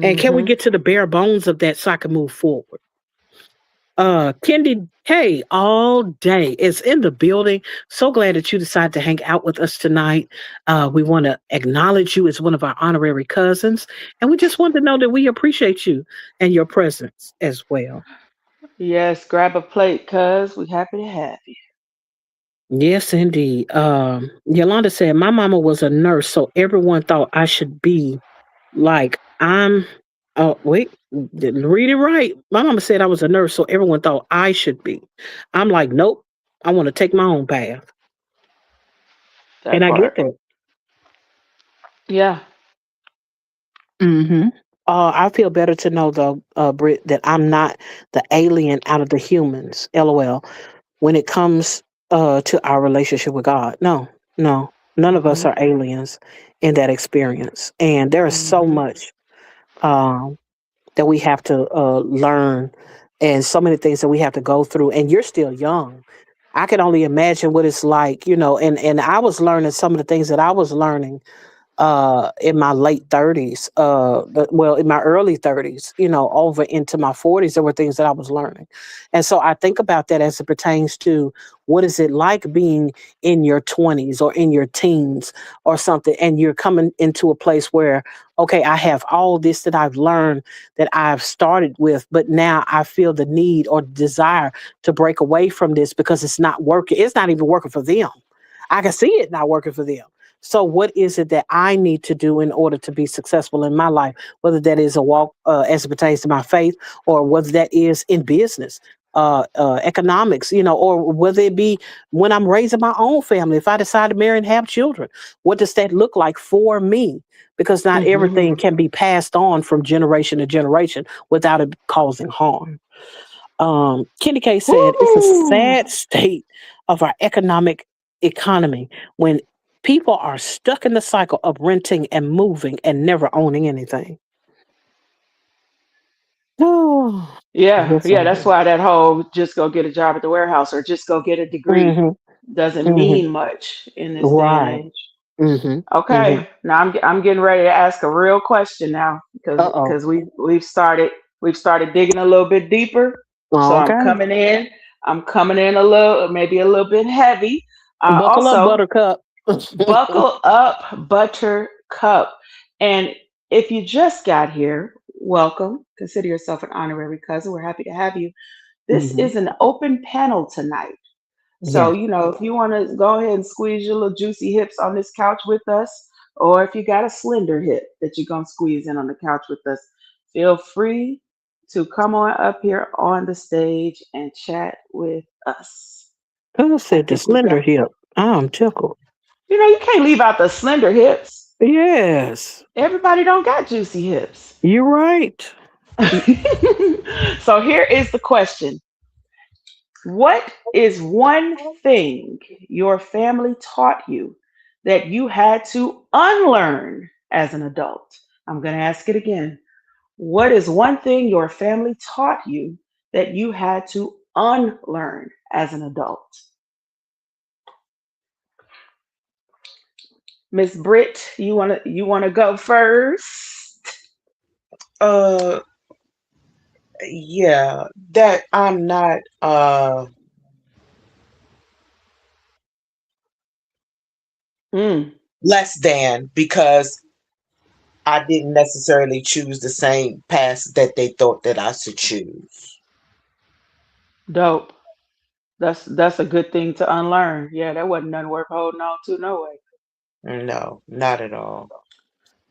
And can we Mhm. get to the bare bones of that so I can move forward? Kendi K all day is in the building. So glad that you decided to hang out with us tonight. We want to acknowledge you as one of our honorary cousins, and we just want to know that we appreciate you and your presence as well. Yes. Grab a plate, cuz we happy to have you. Yes, indeed. Yolanda said, my mama was a nurse, so everyone thought I should be like I'm. Oh, wait, didn't read it right. My mama said I was a nurse, so everyone thought I should be. I'm like, nope, I want to take my own path. And That I get part. that. Yeah. hmm I feel better to know, though, Britt, that I'm not the alien out of the humans, LOL, when it comes to our relationship with God. No, no, none of us Mhm. are aliens in that experience. And there is so Mhm. much um, that we have to learn and so many things that we have to go through. And you're still young. I can only imagine what it's like, and I was learning some of the things that I was learning in my late 30s, in my early 30s, over into my 40s. There were things that I was learning. And so I think about that as it pertains to what is it like being in your 20s or in your teens or something, and you're coming into a place where, okay, I have all this that I've learned, that I've started with, but now I feel the need or desire to break away from this because it's not working. It's not even working for them. I can see it not working for them. So, what is it that I need to do in order to be successful in my life? Whether that is a walk as it pertains to my faith, or whether that is in business, economics, or whether it be when I'm raising my own family. If I decide to marry and have children, what does that look like for me? Because not everything Mhm. can be passed on from generation to generation without it causing harm. Kenny K said it's a Woo. sad state of our economic economy when people are stuck in the cycle of renting and moving and never owning anything. Oh, Yeah. yes, Yeah. sir. That's why that whole just go get a job at the warehouse or just go get a degree Mm-hmm, doesn't mm-hmm. mean much in this day and Right. age. Mm-hmm, mm-hmm. Okay, now I'm getting ready to ask a real question now because Uh-oh. we've started digging a little bit deeper. So I'm Okay. coming in. I'm coming in a little, maybe a little bit heavy. Buckle up, Also, Buttercup. buckle up, Buttercup. And if you just got here, welcome. Consider yourself an honorary cousin. We're happy to have you. This hmm is an open panel tonight. So, Yes. if you want to go ahead and squeeze your little juicy hips on this couch with us, or if you got a slender hip that you're going to squeeze in on the couch with us, feel free to come on up here on the stage and chat with us. Who I said the think we've slender got, hip? I'm tickled. you can't leave out the slender hips. Yes. Everybody don't got juicy hips. You're right. Y- So here is the question. What is one thing your family taught you that you had to unlearn as an adult? I'm going to ask it again. What is one thing your family taught you that you had to unlearn as an adult? Miss Britt, you wanna go first? Uh, yeah, that I'm not Mm, less than because I didn't necessarily choose the same path that they thought that I should choose. dope. That's a good thing to unlearn. Yeah, that wasn't nothing worth holding on to, no way. No, not at all.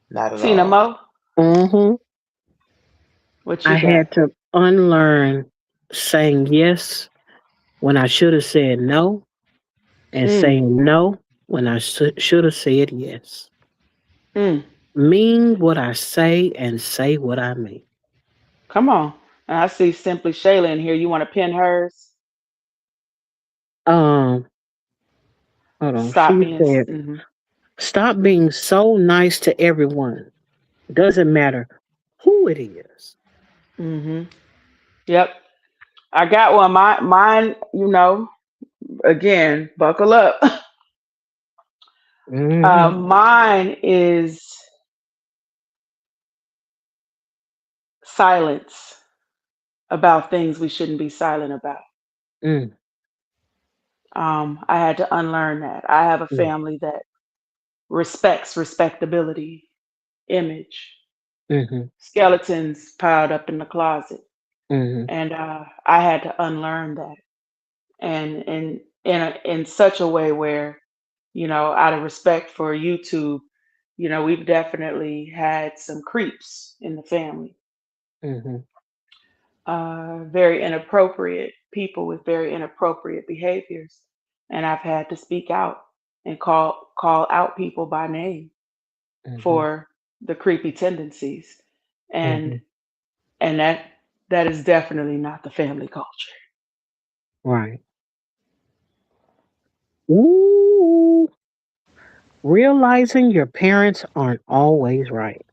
Not at Tina all. Mo, hmm what I you got? had to unlearn saying yes when I should have said no, and Mm, saying no when I should have said yes. mm. Mean what I say and say what I mean. Come on. And I see Simply Shayla in here. You want to pin hers? Um, Hold on. Stop She being. said, "Stop being so nice to everyone. Doesn't matter who it is." Mm-hmm. Yep. I got one. Mine, again, buckle up. Mm-hmm. Mine is silence about things we shouldn't be silent about. Mm, I had to unlearn that. I have a mm, family that respects respectability, image, mm-hmm, skeletons piled up in the closet, mm-hmm, and I had to unlearn that, and in such a way where, out of respect for YouTube, we've definitely had some creeps in the family, mm-hmm, very inappropriate people with very inappropriate behaviors, and I've had to speak out and call out people by name mm-hmm, for the creepy tendencies, and mm-hmm. and that is definitely not the family culture. Right. Ooh, realizing your parents aren't always right.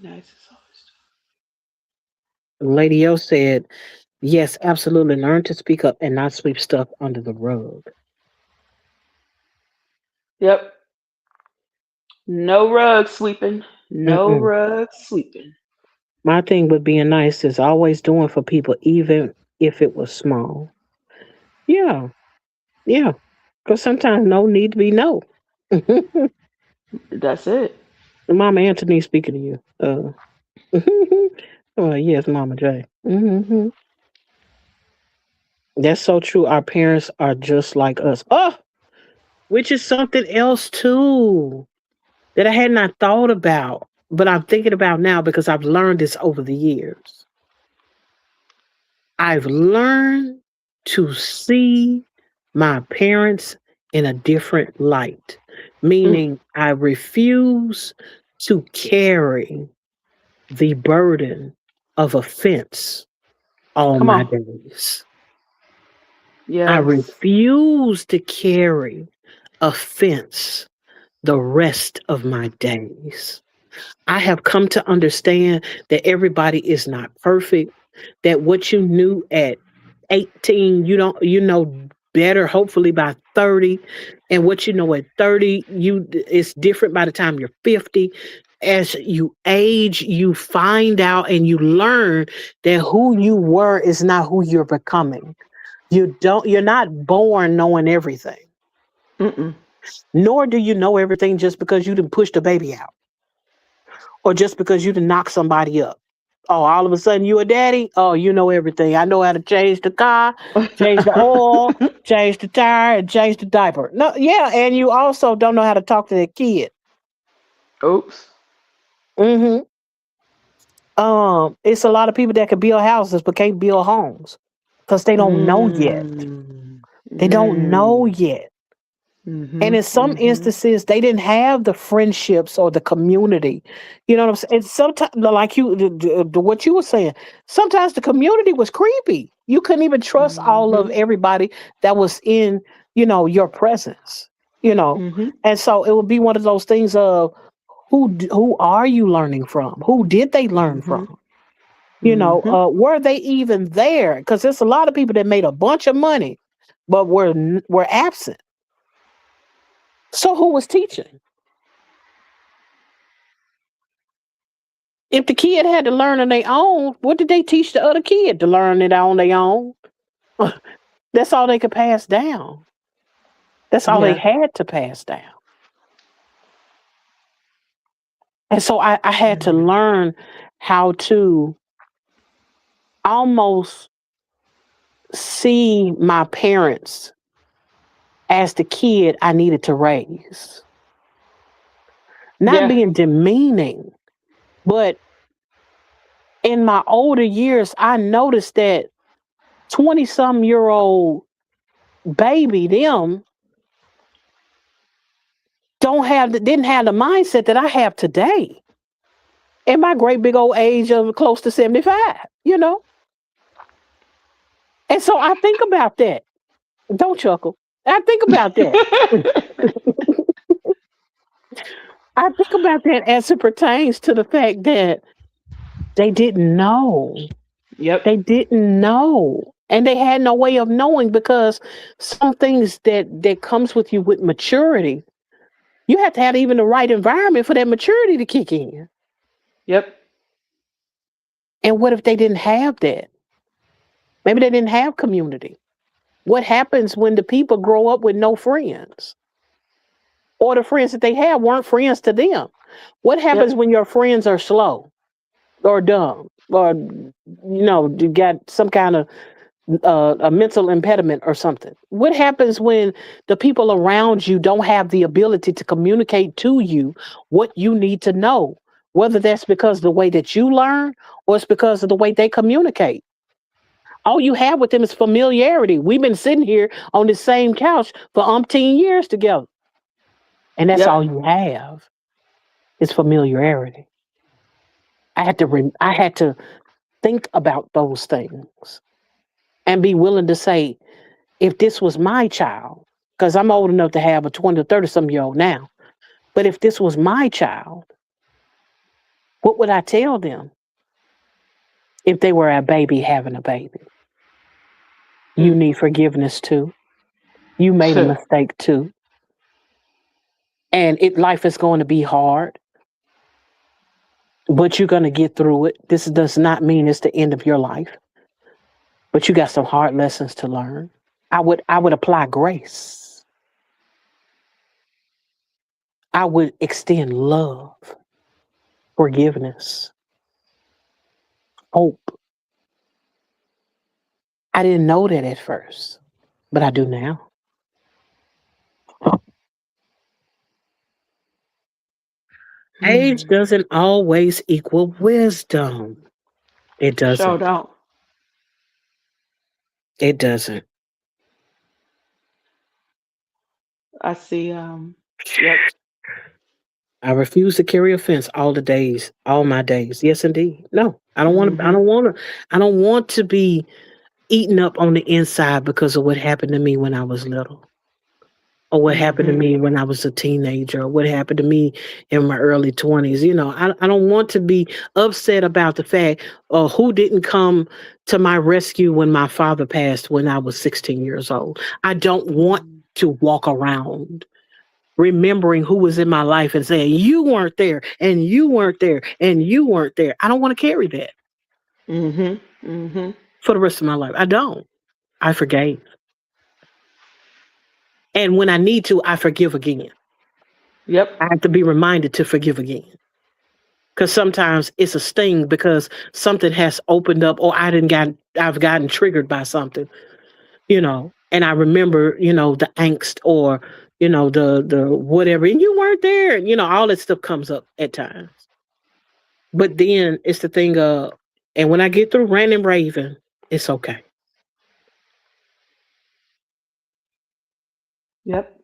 Nice as always. Lady O said, "Yes, absolutely. Learn to speak up and not sweep stuff under the rug." Yep. No rug sweeping. No Mm-mm. rug sweeping. My thing with being nice is always doing for people, even if it was small. Yeah, yeah. Because sometimes no need to be no. That's it. Mama Anthony speaking to you. Oh, yes, Mama J. That's so true. Our parents are just like us. Oh, which is something else too that I had not thought about, but I'm thinking about now because I've learned this over the years. I've learned to see my parents in a different light, Mm, meaning I refuse to carry the burden of offense all come my on. days. I Yes. refuse to carry offense the rest of my days. I have come to understand that everybody is not perfect, that what you knew at 18, you know better hopefully by 30, and what you know at 30, you it's different by the time you're 50. As you age, you find out and you learn that who you were is not who you're becoming. You're not born knowing everything, Mm-mm. nor do you know everything just because you didn't push the baby out or just because you didn't knock somebody up. Oh, all of a sudden you a daddy? Oh, you know everything. I know how to change the car, change the oil, change the tire, and change the diaper. No, yeah, and you also don't know how to talk to that kid. Oops. It's a lot of people that can build houses but can't build homes. because they don't know yet. Mm. They don't know Mm. yet. And Mhm. in some Mhm. instances, they didn't have the friendships or the community. You know what I'm saying? And sometimes, like what you were saying, sometimes the community was creepy. You couldn't even trust all of Mhm. everybody that was in, your presence. You know, Mhm. and so it would be one of those things of who are you learning from? Who did they learn Mhm. from? Mhm. Were they even there? Because there's a lot of people that made a bunch of money, but were absent. So who was teaching? If the kid had to learn on their own, what did they teach the other kid to learn it on their own? That's all they could pass down. That's all they Yeah. had to pass down. And so I had to Mm. learn how to almost see my parents as the kid I needed to raise. Not Yeah. being demeaning, but in my older years, I noticed that 20 some year old baby, them didn't have the mindset that I have today in my great big old age of close to 75. And so I think about that. Don't chuckle. I think about that. I think about that as it pertains to the fact that they didn't know. Yep. They didn't know. And they had no way of knowing because some things that comes with you with maturity, you have to have even the right environment for that maturity to kick in. Yep. And what if they didn't have that? Maybe they didn't have community. What happens when the people grow up with no friends? Or the friends that they have weren't friends to them? What happens Yep. when your friends are slow or dumb or you got some kind of a mental impediment or something? What happens when the people around you don't have the ability to communicate to you what you need to know? Whether that's because of the way that you learn or it's because of the way they communicate. All you have with them is familiarity. We've been sitting here on the same couch for umpteen years together. And that's Yep. all you have is familiarity. I had to think about those things and be willing to say, if this was my child, because I'm old enough to have a 20 to 30 some year old now, but if this was my child, what would I tell them if they were a baby having a baby? You Mm. need forgiveness too. You made a mistake too. And life is going to be hard, but you're going to get through it. This does not mean it's the end of your life, but you got some hard lessons to learn. I would apply grace. I would extend love, forgiveness, hope. I didn't know that at first, but I do now. Age Mm. doesn't always equal wisdom. It Show doesn't. don't. It doesn't. I see. Yep. I refuse to carry offense all the days, all my days. Yes, indeed. No, I don't want to. I Mhm. don't want to. I don't want to be eaten up on the inside because of what happened to me when I was little, or what happened to Mhm. me when I was a teenager, or what happened to me in my early 20s. I don't want to be upset about the fact of who didn't come to my rescue when my father passed when I was 16 years old. I don't want Mm. to walk around remembering who was in my life and saying, you weren't there, and you weren't there, and you weren't there. I don't want to carry that Mhm. Mhm. for the rest of my life. I don't. I forgave. And when I need to, I forgive again. Yep. I have to be reminded to forgive again. Because sometimes it's a sting because something has opened up or I've gotten triggered by something, and I remember, the angst or, the whatever, and you weren't there, all that stuff comes up at times. But then it's the thing of, and when I get through ranting and raving, it's okay. Yep.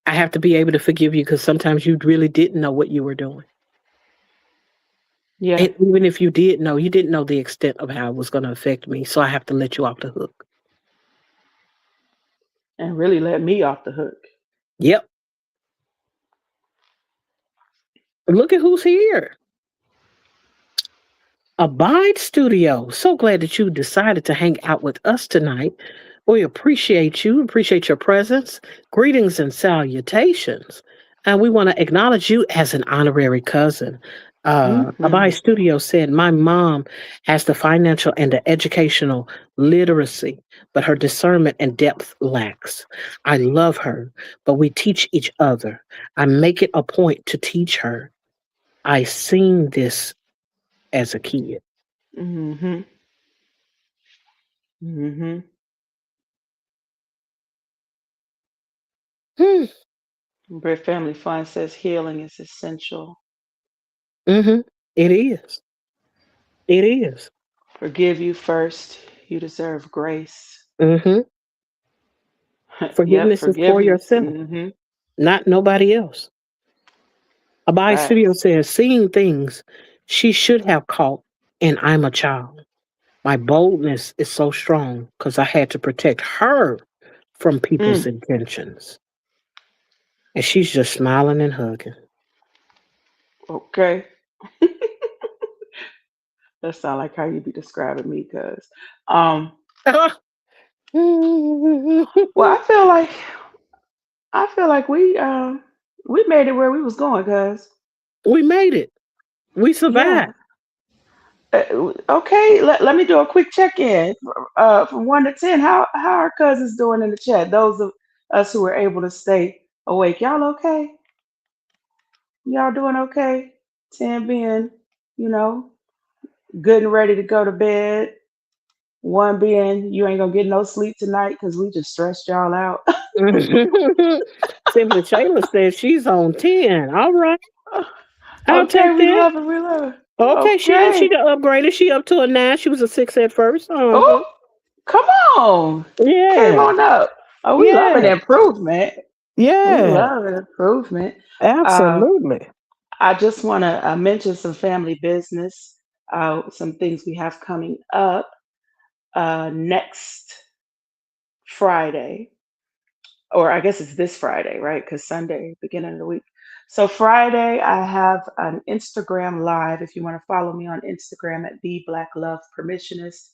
I have to be able to forgive you because sometimes you really didn't know what you were doing. Yeah. And even if you did know, you didn't know the extent of how it was going to affect me. So I have to let you off the hook. And really let me off the hook. Yep. Look at who's here. Abide Studio. So glad that you decided to hang out with us tonight. We appreciate you, appreciate your presence. Greetings and salutations. And we want to acknowledge you as an honorary cousin. Abide Hmm. Studio said, my mom has the financial and the educational literacy, but her discernment and depth lacks. I love her, but we teach each other. I make it a point to teach her. I seen this as a kid. Hmm. Hmm. Hmm. Brit Family Fun says healing is essential. Mm-hmm. It is. It is. Forgive you first. You deserve grace. Mm-hmm. Yep, Forgiveness is for forgiveness. yourself, Hmm. not nobody else. Abai Studio Facts. says, seeing things she should have caught, and I'm a child. My boldness is so strong because I had to protect her from people's Mm, intentions. And she's just smiling and hugging. okay. That sound like how you be describing me, cuz. Um, well, I feel like we made it where we was going, cuz. We made it. We Yeah. survived. Okay, let me do a quick check-in. From 1 to 10. How are cousins doing in the chat? Those of us who were able to stay awake. Y'all okay? Y'all doing okay? 10 being, you know, good and ready to go to bed. One being you ain't gonna get no sleep tonight because we just stressed y'all out. Simply Shayla says she's on 10. All right. I'll Okay, take we that. love it. We love it. Okay, she Okay. done upgraded. She up to a 9. She was a 6 at first. Uh-huh. Oh, come on. Came Yeah. on up. Oh, we love an Yeah. improvement. We Yeah. love an improvement. Uh, Absolutely. I just want to mention some family business, some things we have coming up next Friday, or I guess it's this Friday, right? Because Sunday, beginning of the week. So Friday, I have an Instagram live. If you want to follow me on Instagram at the Black Love Permissionist,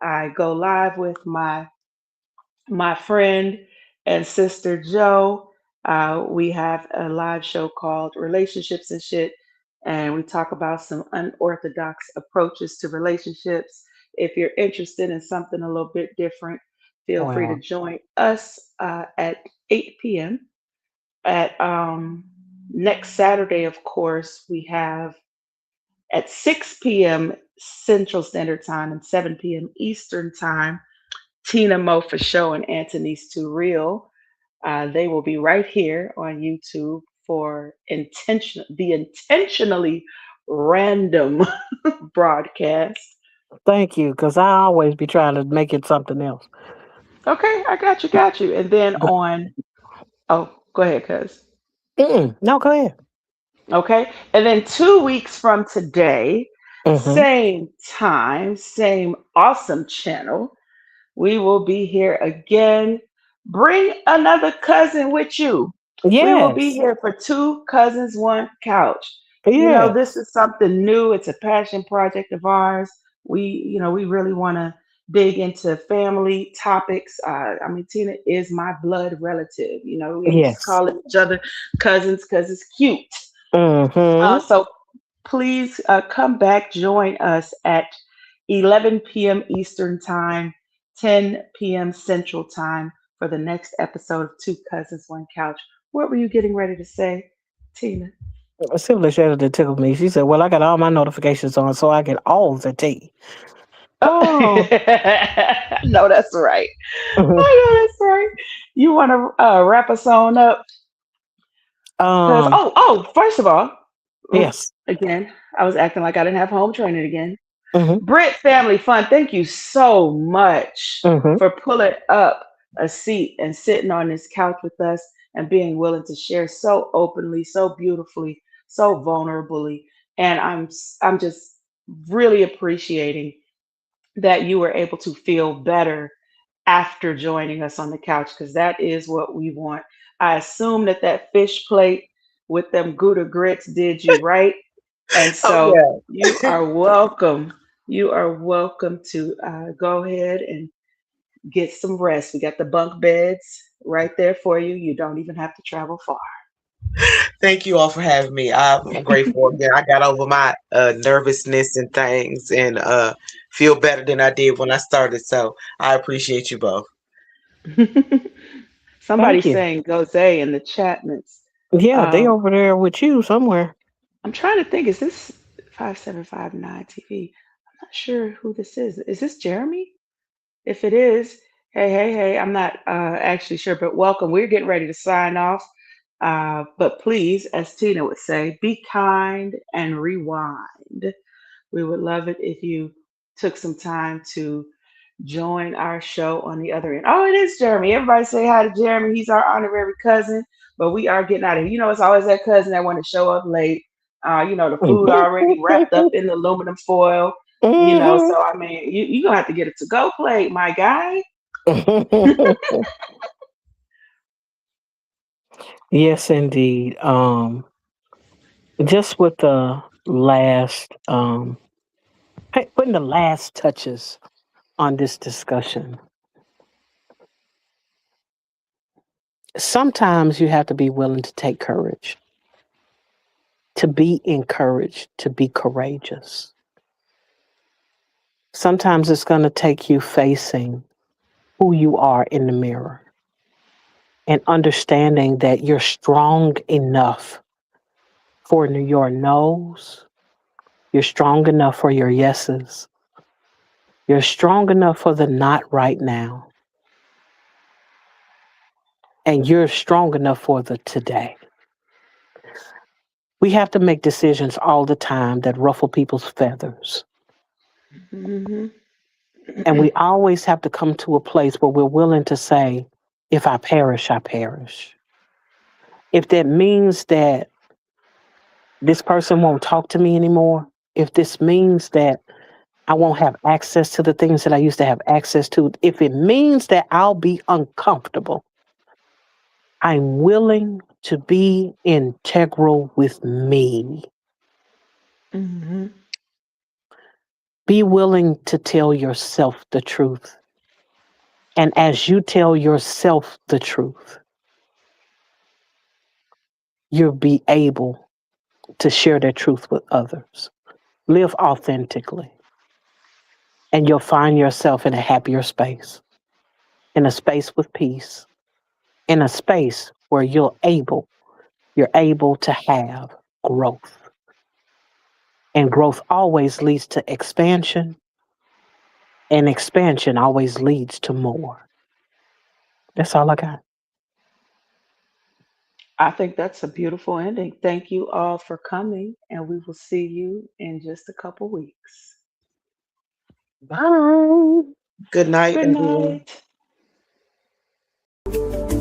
I go live with my friend and sister Joe. We have a live show called Relationships and Shit, and we talk about some unorthodox approaches to relationships. If you're interested in something a little bit different, feel free to Well, join us at 8 p.m. At next Saturday, of course, we have at 6 p.m. Central Standard Time and 7 p.m. Eastern Time. Tina Mo for Show and Anthony's Too Real. They will be right here on YouTube for the intentionally random broadcast. thank you, because I always be trying to make it something else. Okay, I got you. And then on, oh, go ahead, cuz. No, go ahead. Okay, and then 2 weeks from today, Mm-hmm. same time, same awesome channel, we will be here again. Bring another cousin with you. We will be Yes. here for 2 cousins, 1 couch. You know, this Yes. is something new. It's a passion project of ours. We really want to dig into family topics. I mean, Tina is my blood relative. You know, we ain't just Yes. calling each other cousins because it's cute. Mm-hmm. So please come back, join us at 11 p.m. Eastern Time, 10 p.m. Central Time for the next episode of 2 Cousins, 1 Couch. What were you getting ready to say, Tina? Similar Shayla that tickled me. She said, well, I got all my notifications on, so I get all the tea. Oh, Oh. no, that's right. I know that's right. You want to wrap us on up? Because, um, first of all, yes. again, I was acting like I didn't have home training again. Mm-hmm. Brit Family Fun, thank you so much Mm-hmm. for pulling up a seat and sitting on this couch with us and being willing to share so openly, so beautifully, so vulnerably. And I'm just really appreciating that you were able to feel better after joining us on the couch because that is what we want. I assume that that fish plate with them Gouda grits did you right. And Oh so you yeah. are welcome. You are welcome to go ahead and get some rest. We got the bunk beds right there for you. You don't even have to travel far. Thank you all for having me. I'm grateful. Again, I got over my nervousness and things, and feel better than I did when I started. So I appreciate you both. Somebody's Thank you. saying Gose in the chatments. Yeah, they Um, over there with you somewhere. I'm trying to think, is this 5759 TV? I'm not sure who this is. Is this Jeremy? If it is, hey, hey, hey, I'm not actually sure, but welcome. We're getting ready to sign off. But please, as Tina would say, be kind and rewind. We would love it if you took some time to join our show on the other end. Oh, it is Jeremy. Everybody say hi to Jeremy. He's our honorary cousin, but we are getting out of here. You know, it's always that cousin that want to show up late. The food already wrapped up in the aluminum foil. Mhm. So I mean, you gonna have to get a to-go plate, my guy. Yes, indeed. Just with the last, putting the last touches on this discussion, sometimes you have to be willing to take courage, to be encouraged, to be courageous. Sometimes it's going to take you facing who you are in the mirror and understanding that you're strong enough for your no's, you're strong enough for your yeses, you're strong enough for the not right now, and you're strong enough for the today. We have to make decisions all the time that ruffle people's feathers. Hmm. And we always have to come to a place where we're willing to say, if I perish, I perish. If that means that this person won't talk to me anymore, if this means that I won't have access to the things that I used to have access to, if it means that I'll be uncomfortable, I'm willing to be integral with me. Hmm. Be willing to tell yourself the truth. And as you tell yourself the truth, you'll be able to share that truth with others. Live authentically, and you'll find yourself in a happier space, in a space with peace, in a space where you're able to have growth. And growth always leads to expansion, and expansion always leads to more. That's all I got. I think that's a beautiful ending. Thank you all for coming, and we will see you in just a couple weeks. Bye. Good night, Good everyone. night.